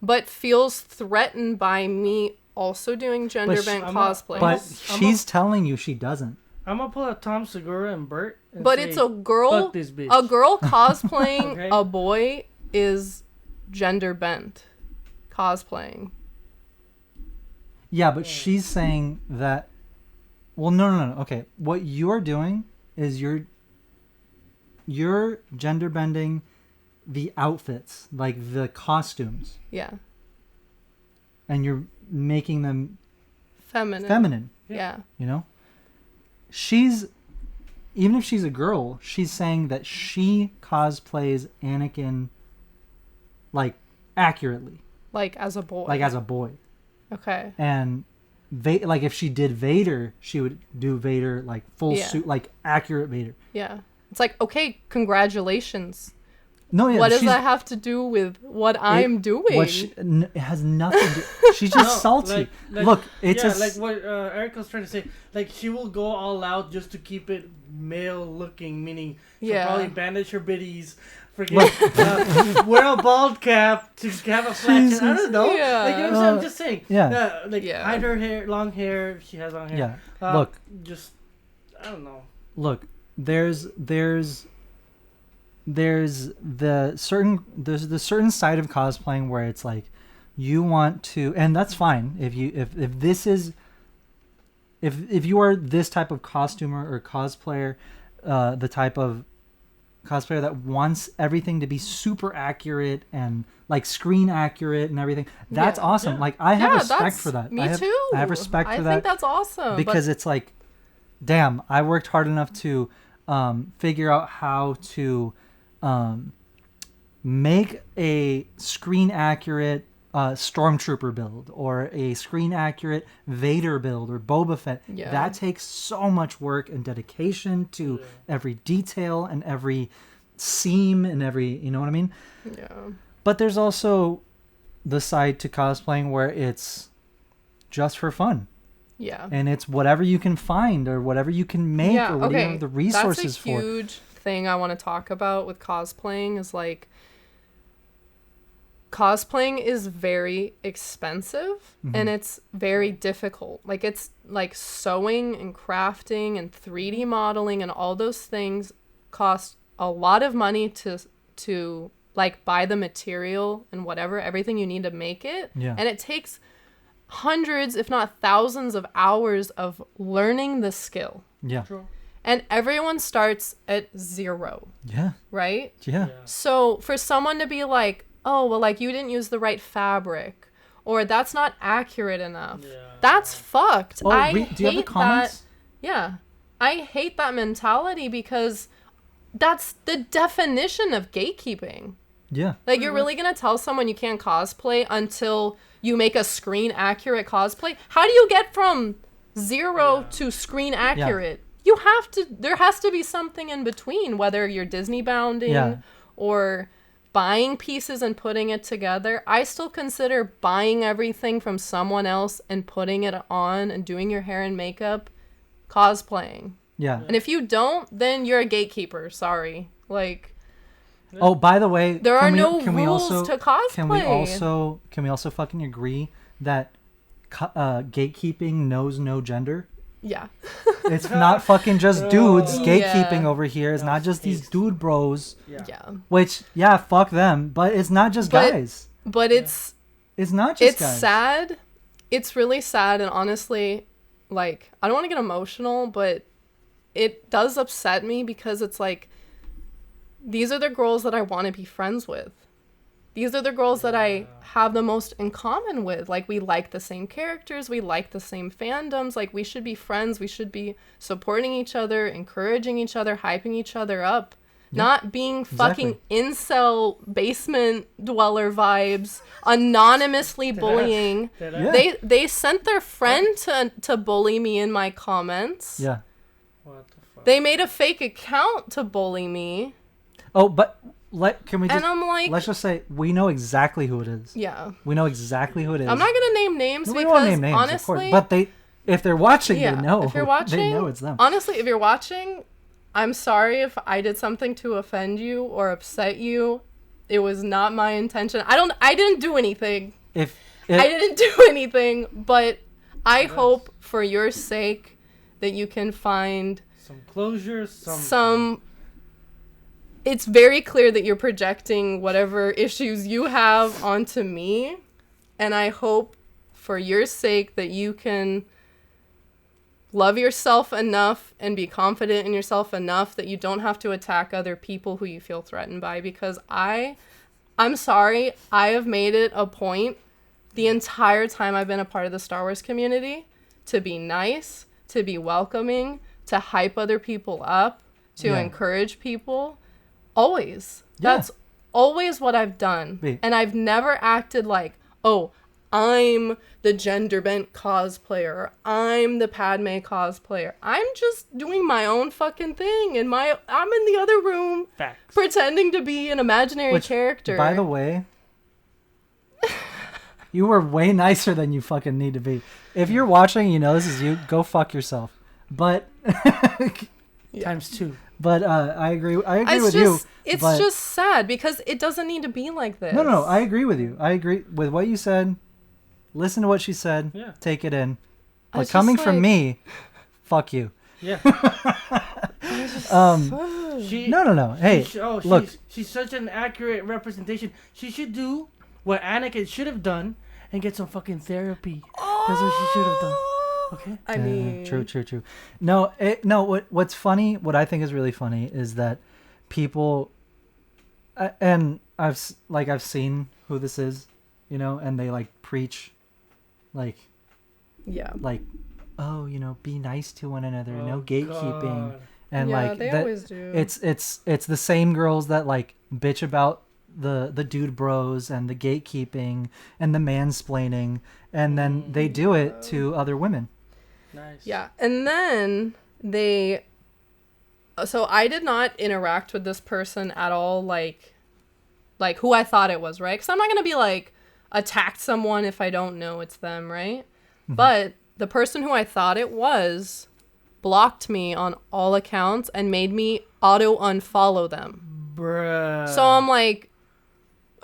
but feels threatened by me also doing gender bent cosplays. But she's telling you she doesn't. I'm gonna pull out Tom Segura and Bert. And but say, it's a girl. Fuck this bitch. A girl cosplaying Okay. a boy is gender bent cosplaying. Yeah, but she's saying that. Well, no. Okay, what you're doing is you're gender bending the outfits, like the costumes. Yeah. And you're making them feminine. Yeah. You know? Even if she's a girl, she's saying that she cosplays Anakin like accurately. Like as a boy. Like as a boy. Okay. And like if she did Vader, she would do Vader like full suit, like accurate Vader. Yeah. It's like, okay, congratulations. No, yeah. What does that have to do with what I'm doing? It has nothing to do. She's just salty. Look, it's like what Eric was trying to say. Like she will go all out just to keep it male looking, meaning she'll probably bandage her biddies, wear a bald cap to have a flat chin. I don't know. Yeah. Like, you know what I'm saying? I'm just saying. Yeah. Hide her hair, long hair. She has long hair. Yeah. Look. Just, I don't know. Look, there's the certain side of cosplaying where it's like you want to, and that's fine if you are this type of costumer or cosplayer, the type of cosplayer that wants everything to be super accurate and like screen accurate and everything. That's awesome. Like I have respect for that. Me too. I have respect for that. I think that's awesome because it's like, damn, I worked hard enough to figure out how to make a screen accurate Stormtrooper build or a screen accurate Vader build or Boba Fett. Yeah. That takes so much work and dedication to every detail and every seam and every, you know what I mean? Yeah. But there's also the side to cosplaying where it's just for fun. Yeah. And it's whatever you can find or whatever you can make or whatever you have the resources for. That's a huge thing I want to talk about with cosplaying is like cosplaying is very expensive and it's very difficult. Like it's like sewing and crafting and 3D modeling and all those things cost a lot of money to like buy the material and whatever, everything you need to make it. Yeah. And it takes hundreds, if not thousands of hours of learning the skill. Yeah. True. And everyone starts at 0. Yeah. Right? Yeah. So for someone to be like, oh, well, like you didn't use the right fabric or that's not accurate enough. Yeah. That's fucked. Do you have the comments? That. Yeah. I hate that mentality because that's the definition of gatekeeping. Yeah. Like, you're really going to tell someone you can't cosplay until you make a screen accurate cosplay? How do you get from 0 to screen accurate? You have to, there has to be something in between, whether you're Disney bounding or buying pieces and putting it together. I still consider buying everything from someone else and putting it on and doing your hair and makeup cosplaying. Yeah. And if you don't, then you're a gatekeeper. Sorry. Like, oh, by the way, there are no rules to cosplay. Can we also fucking agree that gatekeeping knows no gender? Yeah. It's not fucking just dudes gatekeeping over here. It's not just these dude bros. Yeah. Which, fuck them. But it's not just guys. But it's not just guys. It's sad. It's really sad. And honestly, like, I don't want to get emotional, but it does upset me because it's like, these are the girls that I want to be friends with. These are the girls that I have the most in common with. Like, we like the same characters. We like the same fandoms. Like, we should be friends. We should be supporting each other, encouraging each other, hyping each other up. Not being fucking incel basement dweller vibes, anonymously bullying. They sent their friend to bully me in my comments. Yeah. What the fuck? They made a fake account to bully me. Oh, but can we just, and I'm like, let's just say we know exactly who it is. Yeah. We know exactly who it is. I'm not gonna name names we because won't name names, honestly, of course. But if they're watching, they know. If you're watching, they know it's them. Honestly, if you're watching, I'm sorry if I did something to offend you or upset you. It was not my intention. I didn't do anything. I didn't do anything, but I hope for your sake that you can find some closure, it's very clear that you're projecting whatever issues you have onto me, and I hope for your sake that you can love yourself enough and be confident in yourself enough that you don't have to attack other people who you feel threatened by, because I'm sorry, I have made it a point the entire time I've been a part of the Star Wars community to be nice, to be welcoming, to hype other people up, to encourage people. Always. That's always what I've done. And I've never acted like, oh, I'm the gender bent cosplayer, or I'm the Padme cosplayer. I'm just doing my own fucking thing, and I'm in the other room pretending to be an imaginary character. By the way, you were way nicer than you fucking need to be. If you're watching, you know this is you, go fuck yourself. But times 2. But I agree with you. It's just sad because it doesn't need to be like this. No, I agree with you. I agree with what you said. Listen to what she said. Yeah. Take it in. But coming from me, fuck you. Yeah. No. Hey, look. She's such an accurate representation. She should do what Anakin should have done and get some fucking therapy. That's what she should have done. Okay. I mean, true. No. What's funny? What I think is really funny is that people, and I've seen who this is, you know, and they like preach, like, oh, you know, be nice to one another, no gatekeeping, God. And like they always do. It's the same girls that like bitch about the dude bros and the gatekeeping and the mansplaining, and then they do it to other women. Nice. Yeah, and then so I did not interact with this person at all, like who I thought it was, right? Because I'm not gonna be like attacked someone if I don't know it's them, right? Mm-hmm. But the person who I thought it was blocked me on all accounts and made me auto unfollow them. Bruh. So I'm like,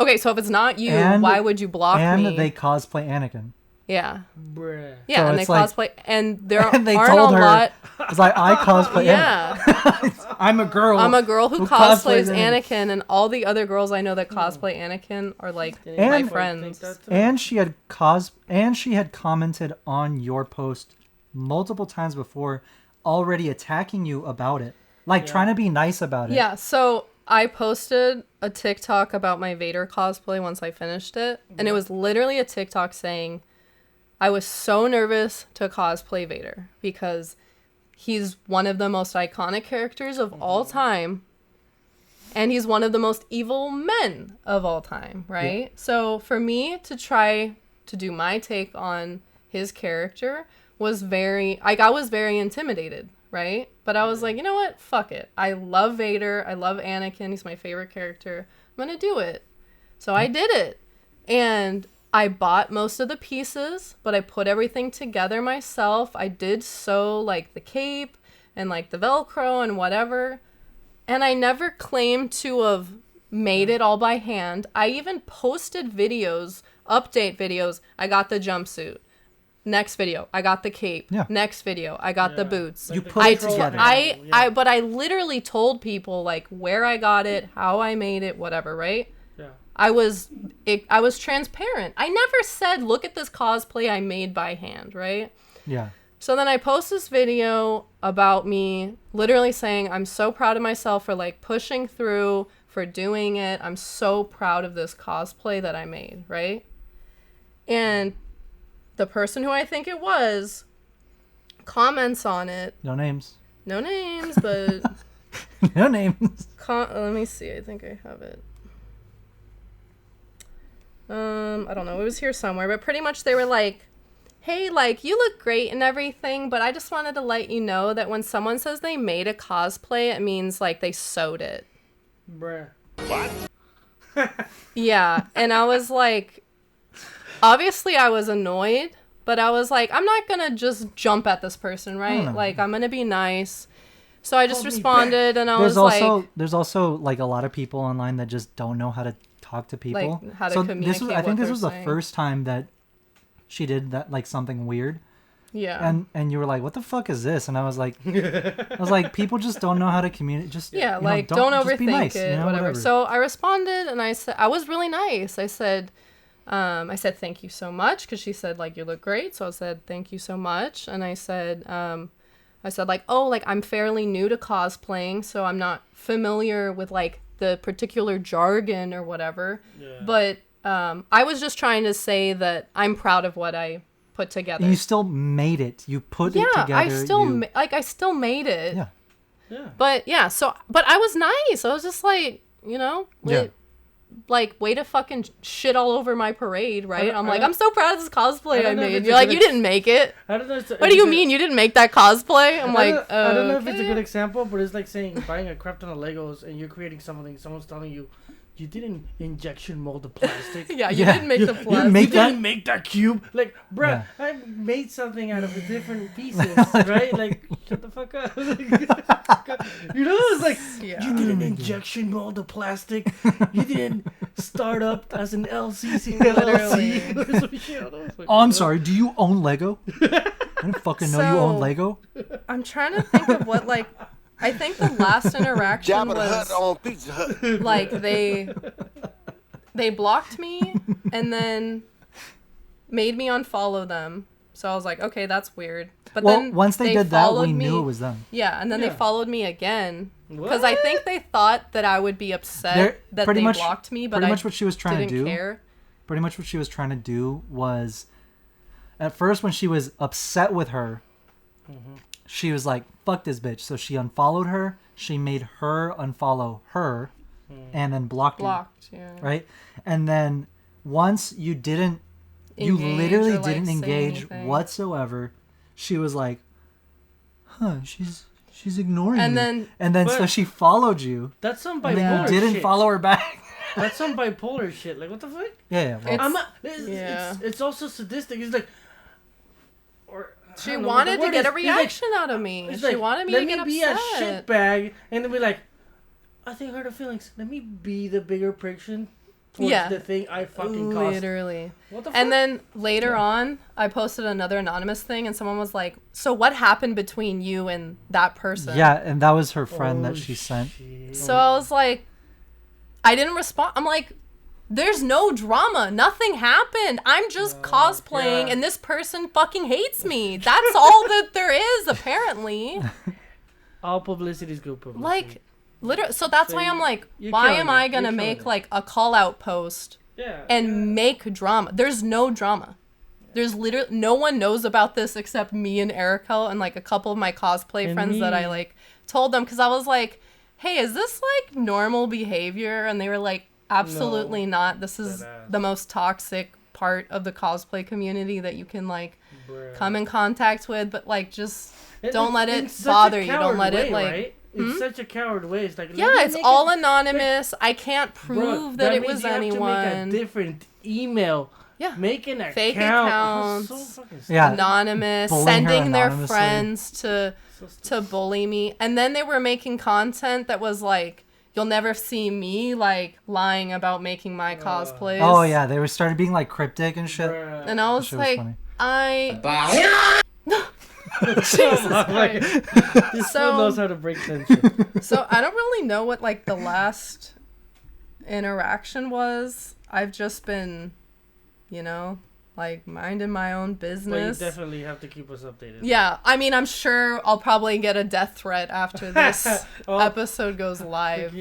okay, so if it's not you, why would you block me? And they cosplay Anakin. Yeah. Bruh. Yeah, so and they cosplay, and there and they aren't told a her, lot. It's like, I cosplay Anakin. I'm a girl. I'm a girl who cosplays Anakin, and all the other girls I know that cosplay Anakin are like my friends. And she had commented on your post multiple times before, already attacking you about it, like trying to be nice about it. Yeah. So I posted a TikTok about my Vader cosplay once I finished it. And it was literally a TikTok saying, I was so nervous to cosplay Vader because he's one of the most iconic characters of all time. And he's one of the most evil men of all time, right? Yeah. So for me to try to do my take on his character was I was very intimidated, right? But I was like, you know what? Fuck it. I love Vader. I love Anakin. He's my favorite character. I'm going to do it. So I did it. And I bought most of the pieces, but I put everything together myself. I did sew like the cape and like the Velcro and whatever. And I never claimed to have made it all by hand. I even posted videos, update videos. I got the jumpsuit. Next video, I got the cape. Yeah. Next video, I got the boots. You put it together. But I literally told people like where I got it, how I made it, whatever, right? Yeah. I was transparent. I never said, look at this cosplay I made by hand, right? Yeah. So then I post this video about me literally saying, I'm so proud of myself for like pushing through, for doing it. I'm so proud of this cosplay that I made, right? And the person who I think it was comments on it. No names. No names, but... No names. Let me see. I think I have it. I don't know. It was here somewhere, but pretty much they were like, hey, like, you look great and everything, but I just wanted to let you know that when someone says they made a cosplay, it means, like, they sewed it. Bruh. What? Yeah, and I was like, obviously I was annoyed, but I was like, I'm not gonna just jump at this person, right? Like, I'm gonna be nice. So I just responded, and I was like... There's also, like, a lot of people online that just don't know how to talk to people. Like, how to communicate I think this was saying. The first time that she did that, like, something weird. Yeah. And you were like, what the fuck is this? And I was like, people just don't know how to communicate. Just, yeah, like, don't overthink nice, it, whatever. So I responded, and I said, I was really nice. I said, thank you so much, because she said, like, you look great. So I said, thank you so much. And I said, like, oh, like, I'm fairly new to cosplaying, so I'm not familiar with, like, the particular jargon or whatever. Yeah. But I was just trying to say that I'm proud of what I put together. And you still made it. You put it together. I still made it. Yeah. Yeah. But yeah, but I was nice. I was just like, like, way to fucking shit all over my parade, right? I'm like, I'm so proud of this cosplay I made. You're like, you didn't make it. I don't know. What do you mean you didn't make that cosplay? I'm like, I don't know if it's a good example, but it's like saying buying a crap ton of Legos and you're creating something. Someone's telling you, you didn't injection mold the plastic. Yeah, you didn't make the plastic. You didn't make that cube. Like, bruh, I made something out of the different pieces, right? Like, shut the fuck up. It's like, you didn't injection mold the plastic. You didn't start up as an LCC. Literally. Oh, I'm sorry. Do you own Lego? I didn't fucking know you own Lego. I'm trying to think of what, like... I think the last interaction was on Pizza Hut. Like they blocked me and then made me unfollow them. So I was like, okay, that's weird. But then once they did that, we knew it was them. Yeah, and then they followed me again because I think they thought that I would be upset that they blocked me. But pretty much what she was trying to do. Care. Pretty much what she was trying to do was, at first when she was upset with her. Mm-hmm. She was like, fuck this bitch. So she unfollowed her. She made her unfollow her and then blocked you. Yeah. Right? And then once you didn't, you literally didn't engage whatsoever. She was like, she's ignoring me. And then so she followed you. That's some bipolar shit. You didn't follow her back. That's some bipolar shit. Like, what the fuck? Yeah. It's also sadistic. It's like... She wanted to get a reaction out of me. She wanted me to get upset. Let me be a shitbag and then be like, I think hurt her feelings. Let me be the bigger picture towards the thing I fucking caused. Literally. What the fuck? And then later on, I posted another anonymous thing and someone was like, so what happened between you and that person? Yeah, and that was her friend that she sent. So I was like, I didn't respond. I'm like, there's no drama. Nothing happened. I'm just cosplaying, and this person fucking hates me. That's all that there is, apparently. All publicity is good publicity. Like, Literally, so that's why I'm like, you're why killing am I it. gonna You're make killing like a call out post and make drama? There's no drama. There's literally no one knows about this except me and Arakel and like a couple of my cosplay And friends me. that I like told them, because I was like, hey, is this like normal behavior? And they were like, absolutely not. This is the most toxic part of the cosplay community that you can like come in contact with, but like just don't let it bother you. Don't let it like. Right? It's such a coward way. It's like, yeah, it's all anonymous. I can't prove that it was anyone. Have to make a different email. Yeah, making an fake account. accounts. Anonymous, sending their friends to bully me, and then they were making content that was like, you'll never see me like lying about making my cosplays. Oh yeah, they were started being like cryptic and shit. And I was like, Jesus Christ. This fool knows how to break tension. So I don't really know what like the last interaction was. I've just been, like minding my own business. But you definitely have to keep us updated. Yeah, I mean, I'm sure I'll probably get a death threat after this episode goes live.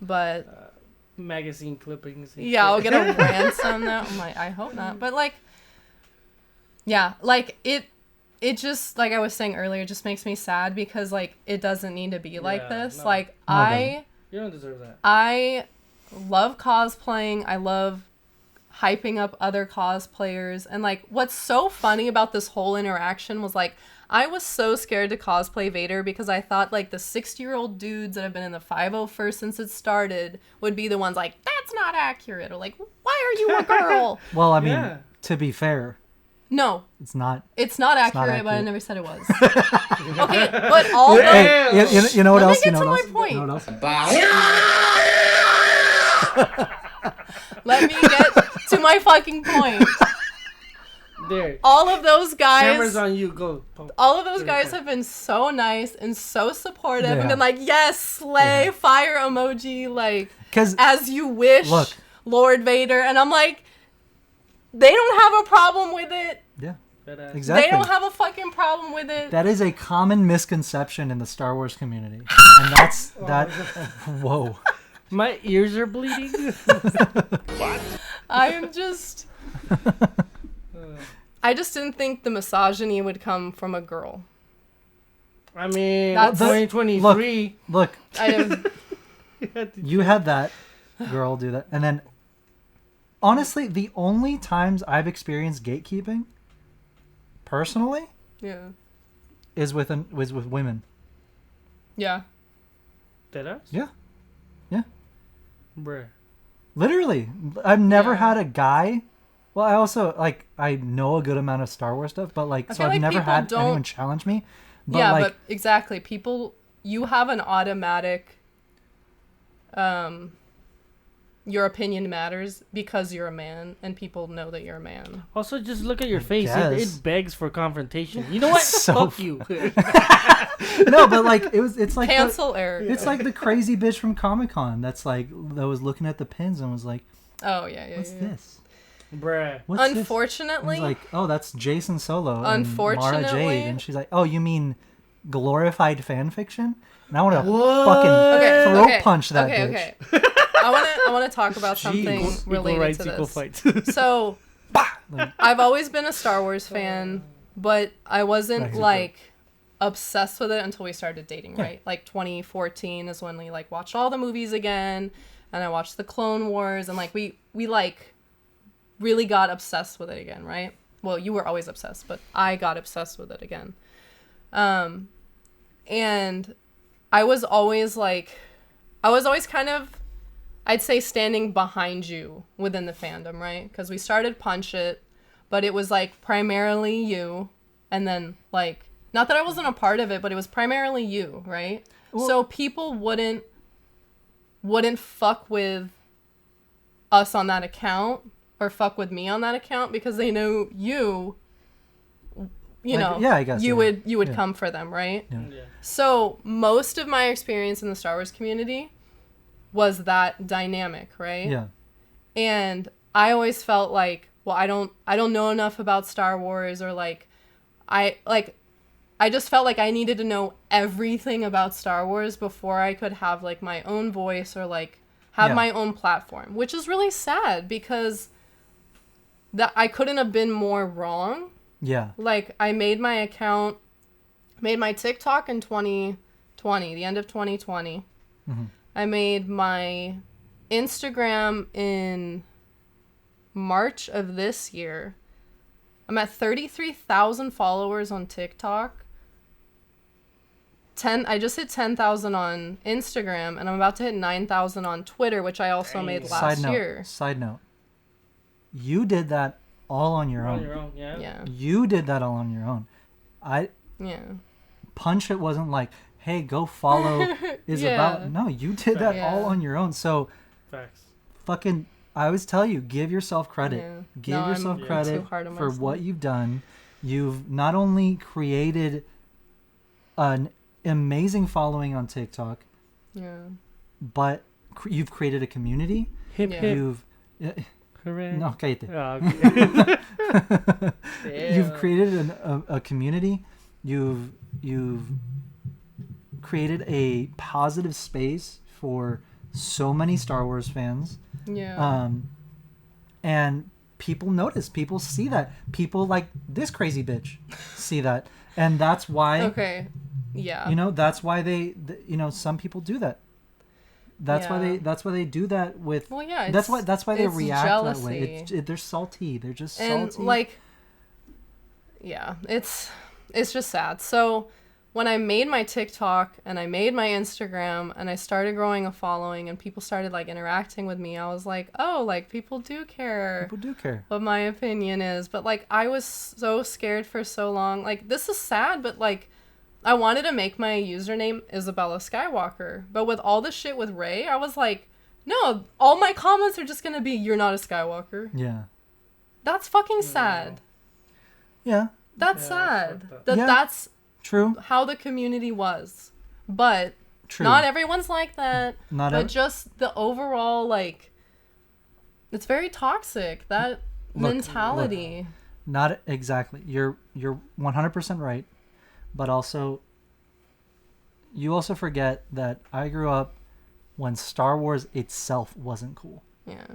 But magazine clippings. Yeah, I'll get a ransom now. I'm like, I hope not. But like, yeah, like it just, like I was saying earlier, it just makes me sad because like it doesn't need to be like this. No. Like you don't deserve that. I love cosplaying. I love hyping up other cosplayers. And like what's so funny about this whole interaction was like I was so scared to cosplay Vader because I thought like the 60-year-old dudes that have been in the 501st since it started would be the ones like, that's not accurate, or like, why are you a girl? Well, I mean, to be fair, no, it's not accurate, but I never said it was. Okay, but all you know what else? Let me get to my point. Let me get to my fucking point. There. All of those guys. Cameras on you. Go. All of those guys have been so nice and so supportive and been like, yes, slay, fire emoji, like, as you wish, Lord Vader. And I'm like, they don't have a problem with it. Yeah. Exactly. They don't have a fucking problem with it. That is a common misconception in the Star Wars community. And that's that. Whoa. My ears are bleeding. What? I just didn't think the misogyny would come from a girl. I mean, that's 2023. Look. You had that girl do that. And then, honestly, the only times I've experienced gatekeeping, personally, is with women. Yeah. Did I? Yeah. Yeah. Bruh. Literally. I've never had a guy... Well, I also, like, I know a good amount of Star Wars stuff, but, like, so I've never had anyone challenge me. But yeah, like, but exactly. People, you have an automatic, your opinion matters because you're a man, and people know that you're a man. Also, just look at your face. It begs for confrontation. You know what? Fuck you. No, but, like, it's like... Cancel Eric. It's like the crazy bitch from Comic-Con that was looking at the pins and was like, oh, yeah. What's this? Bruh. Unfortunately, like, oh, that's Jason Solo. Unfortunately, and Mara Jade, and she's like, oh, you mean glorified fan fiction? And I want to fucking throat punch that bitch. Okay. I want to talk about something related to this. So, I've always been a Star Wars fan, but I wasn't like obsessed with it until we started dating. Right, like 2014 is when we like watched all the movies again, and I watched the Clone Wars, and like we like really got obsessed with it again, right? Well, you were always obsessed, but I got obsessed with it again. And I was always kind of, I'd say, standing behind you within the fandom, right? Because we started Punch It, but it was like primarily you, and then like, not that I wasn't a part of it, but it was primarily you, right? Well, so people wouldn't fuck with us on that account, or fuck with me on that account, because they know you know, I guess you would come for them, right? Yeah. So most of my experience in the Star Wars community was that dynamic, right? Yeah. And I always felt like, well, I don't know enough about Star Wars, or like I just felt like I needed to know everything about Star Wars before I could have like my own voice or like have my own platform, which is really sad because that I couldn't have been more wrong. Yeah. Like I made my TikTok in 2020, the end of 2020. Mm-hmm. I made my Instagram in March of this year. I'm at 33,000 followers on TikTok. I just hit 10,000 on Instagram, and I'm about to hit 9,000 on Twitter, which I also made last year. Side note. You did that all on your own. Yeah. You did that all on your own. Punch It wasn't like, hey, go follow Isabella. No, you did that all on your own. So, fucking, I always tell you, give yourself credit. Yeah. Give yourself credit for what you've done. You've not only created an amazing following on TikTok, but you've created a community. Hip hip. Hooray. No, cállate. Oh, okay. You've created a community. You've created a positive space for so many Star Wars fans. Yeah. And people notice. People see that. People like this crazy bitch see that, and that's why. Okay. Yeah. You know, that's why some people do that. That's why they do that with. Well, yeah. That's why they react jealousy. that way. They're salty. They're just and salty. like, yeah, it's just sad. So when I made my TikTok and I made my Instagram and I started growing a following and people started like interacting with me, I was like, oh, like people do care. People do care. What my opinion is. But like I was so scared for so long. Like this is sad, but like I wanted to make my username Isabella Skywalker. But with all the shit with Rey, I was like, no, all my comments are just going to be, you're not a Skywalker. Yeah. That's fucking sad. Yeah. That's sad. That's true. How the community was. But true. Not everyone's like that. Just the overall, like, it's very toxic. That mentality. Not exactly. You're 100% right. But also, you also forget that I grew up when Star Wars itself wasn't cool. Yeah.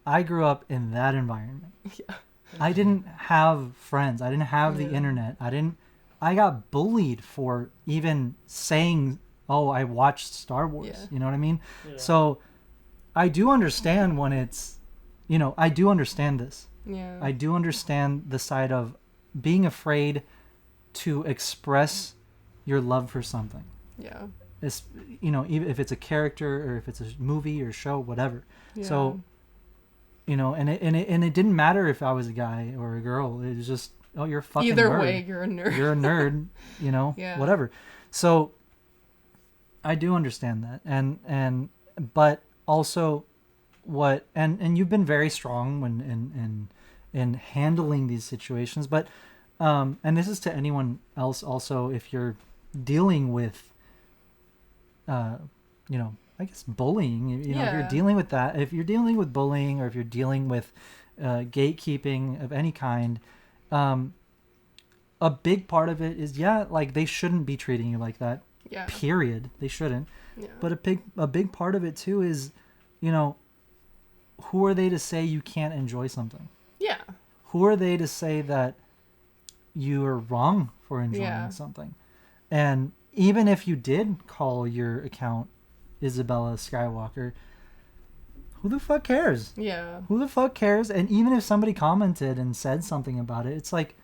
I grew up in that environment. Yeah. I didn't have friends. I didn't have the internet. I got bullied for even saying, oh, I watched Star Wars. Yeah. You know what I mean? Yeah. So I do understand when it's, I do understand this. Yeah. I do understand the side of being afraid to express your love for something. Yeah. It's, even if it's a character or if it's a movie or show, whatever. Yeah. So, and it didn't matter if I was a guy or a girl. It was just, oh, you're a fucking Either nerd. way, you're a nerd. You're a nerd, whatever. So I do understand that. But also and you've been very strong when in handling these situations, but and this is to anyone else also, if you're dealing with I guess bullying, if you're dealing with that, if you're dealing with bullying or if you're dealing with gatekeeping of any kind, a big part of it is like they shouldn't be treating you like that. Yeah. Period. They shouldn't. Yeah. But a big part of it too is, who are they to say you can't enjoy something? Yeah. Who are they to say that you are wrong for enjoying something? And even if you did call your account Isabella Skywalker, who the fuck cares? Yeah. Who the fuck cares? And even if somebody commented and said something about it, it's like,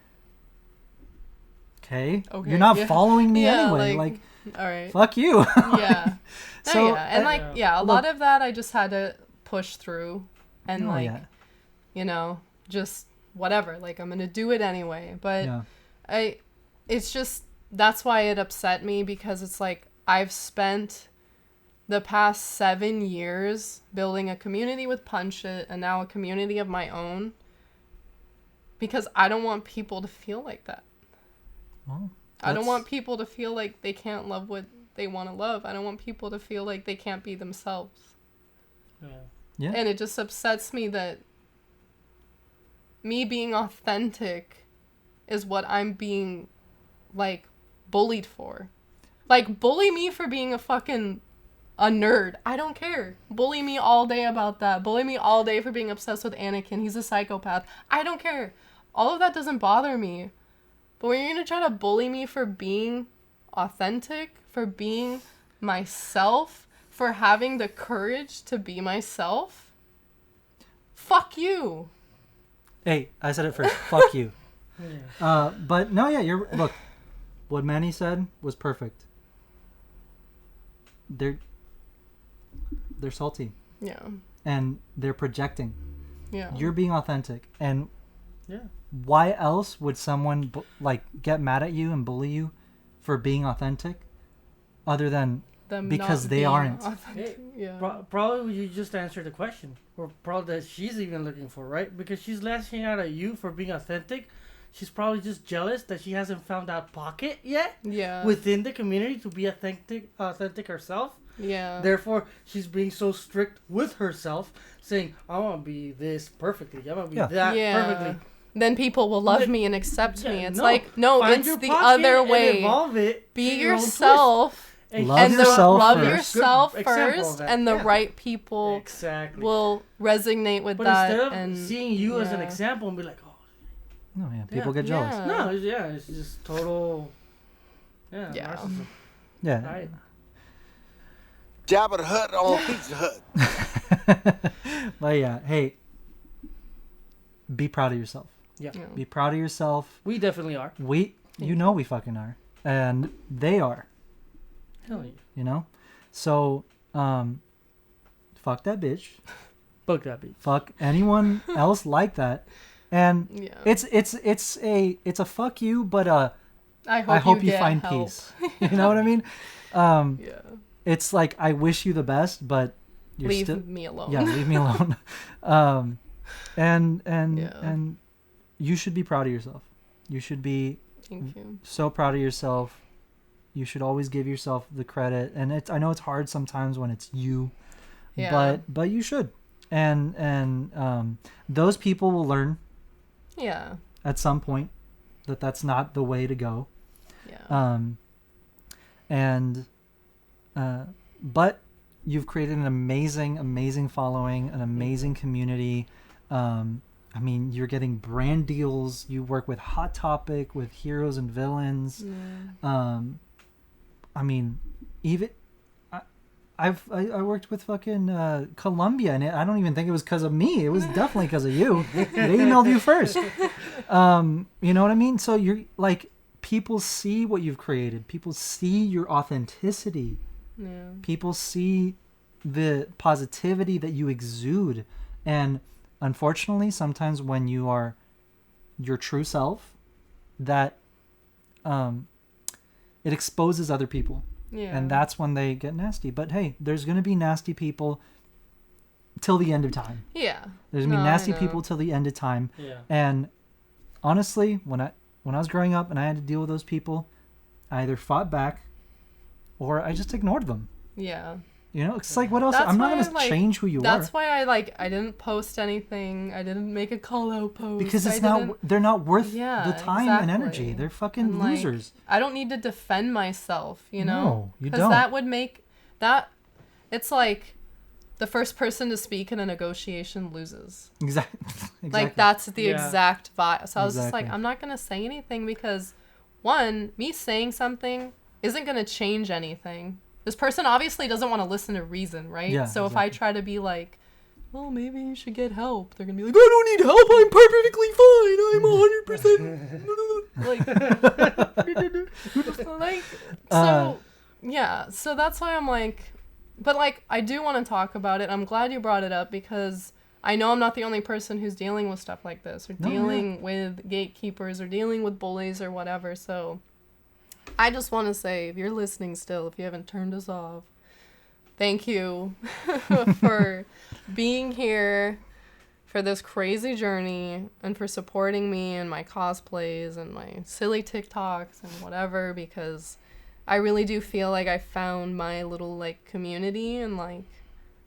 okay. You're not following me anyway. Like, all right. Fuck you. Yeah. So, and a lot of that I just had to push through and just whatever. Like, I'm going to do it anyway. But it's just, that's why it upset me, because it's like, I've spent the past 7 years building a community with Punch It and now a community of my own, because I don't want people to feel like that. Well, I don't want people to feel like they can't love what they want to love. I don't want people to feel like they can't be themselves. Yeah. And it just upsets me that me being authentic is what I'm being, like, bullied for. Like, bully me for being a nerd. I don't care. Bully me all day about that. Bully me all day for being obsessed with Anakin. He's a psychopath. I don't care. All of that doesn't bother me. But when you're going to try to bully me for being authentic, for being myself, for having the courage to be myself, fuck you. Hey, I said it first. Fuck you. But no, yeah, look, what Manny said was perfect. They're salty. Yeah. And they're projecting. Yeah. You're being authentic. And why else would someone get mad at you and bully you for being authentic other than because they aren't? Probably you just answered the question, or probably that she's even looking for, right? Because she's lashing out at you for being authentic. She's probably just jealous that she hasn't found that pocket yet within the community to be authentic herself. Yeah. Therefore, she's being so strict with herself, saying, I want to be this perfectly. I want to be that perfectly. Then people will love me and accept me. It's it's the other way. Evolve it. Be yourself. Love yourself first, and the right people will resonate with that. Instead of seeing you as an example and be like, oh, no, people get jealous. No, it's just total, narcissism. Yeah. Right. Jabba the Hutt on Pizza Hut. But yeah, hey, be proud of yourself. Yeah. Be proud of yourself. We definitely are. We fucking are. And they are. Hell yeah. You know? So, fuck that bitch. Fuck that bitch. Fuck anyone else like that. And it's a fuck you, but I hope you find help. peace. You know what I mean? It's like, I wish you the best, but you're leave me alone. Yeah, leave me alone. And you should be proud of yourself. You should be so proud of yourself. You should always give yourself the credit. And I know it's hard sometimes when it's you, but you should. And those people will learn at some point that that's not the way to go. But you've created an amazing following, an amazing community. I mean, you're getting brand deals. You work with Hot Topic, with heroes and villains. I mean, even I worked with fucking Columbia, and I don't even think it was because of me. It was definitely because of you. They emailed you first. You know what I mean? So you're like, people see what you've created. People see your authenticity. People see the positivity that you exude. And unfortunately, sometimes when you are your true self, that it exposes other people. And that's when they get nasty. But hey, there's going to be nasty people till the end of time. There's going to be nasty people till the end of time. And honestly, when I was growing up and I had to deal with those people, I either fought back or I just ignored them. You know, it's like, what else? I'm not going to change who you are. That's why I didn't post anything. I didn't make a call out post. Because they're not worth the time and energy. They're fucking losers. I don't need to defend myself, you know? No, you don't. Because that would make that, it's like the first person to speak in a negotiation loses. Exactly. Like, that's the exact vibe. So I was just like, I'm not going to say anything because, one, me saying something isn't going to change anything. This person obviously doesn't want to listen to reason, right? So if I try to be like, well, maybe you should get help, they're going to be like, I don't need help, I'm perfectly fine. I'm 100%. So that's why I'm like, but like, I do want to talk about it. I'm glad you brought it up because I know I'm not the only person who's dealing with stuff like this or dealing with gatekeepers or dealing with bullies or whatever. So I just want to say, if you're listening still, if you haven't turned us off, thank you for being here for this crazy journey and for supporting me and my cosplays and my silly TikToks and whatever, because I really do feel like I found my little like community and like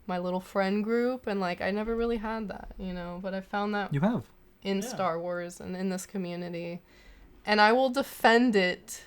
my little friend group, and like I never really had that, you know, but I found that you have in Star Wars and in this community, and I will defend it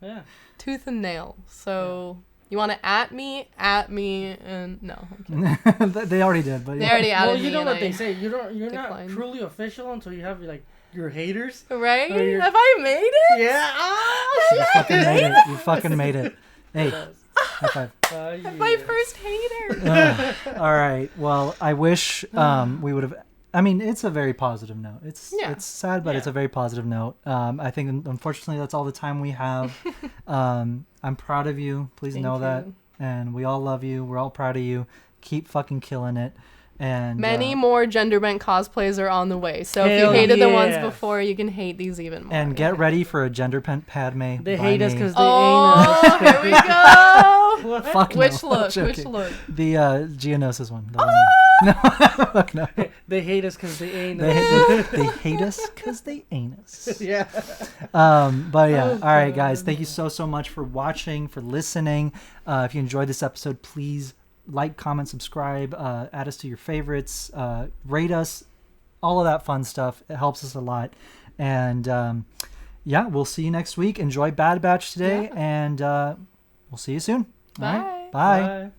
Yeah. Tooth and nail. So you want to at me, and no. They already did, but they already added Well, you me know and what I they say. You're declined. not truly official until you have like your haters. Right? Or your- Have I made it? Yeah. Oh, you fucking made it. You fucking made it. Hey, high five. yeah. My first hater. All right. Well, I wish we would have. I mean, it's a very positive note. It's sad, but it's a very positive note. I think, unfortunately, that's all the time we have. I'm proud of you. Please know that. And we all love you. We're all proud of you. Keep fucking killing it. And many more gender bent cosplays are on the way. So if you hated the ones before, you can hate these even more. And get ready for a gender bent Padme. They hate us because they ain't us. Here we go. Fuck Which no. look? Which look? The Geonosis one. No. They hate us because they ain't us. They hate us because they ain't us. Yeah. But yeah. All right, guys. Thank you so much for watching, for listening. If you enjoyed this episode, please like, comment, subscribe, add us to your favorites, rate us, all of that fun stuff. It helps us a lot. And yeah, we'll see you next week. Enjoy Bad Batch today, and we'll see you soon. Bye. All right? Bye.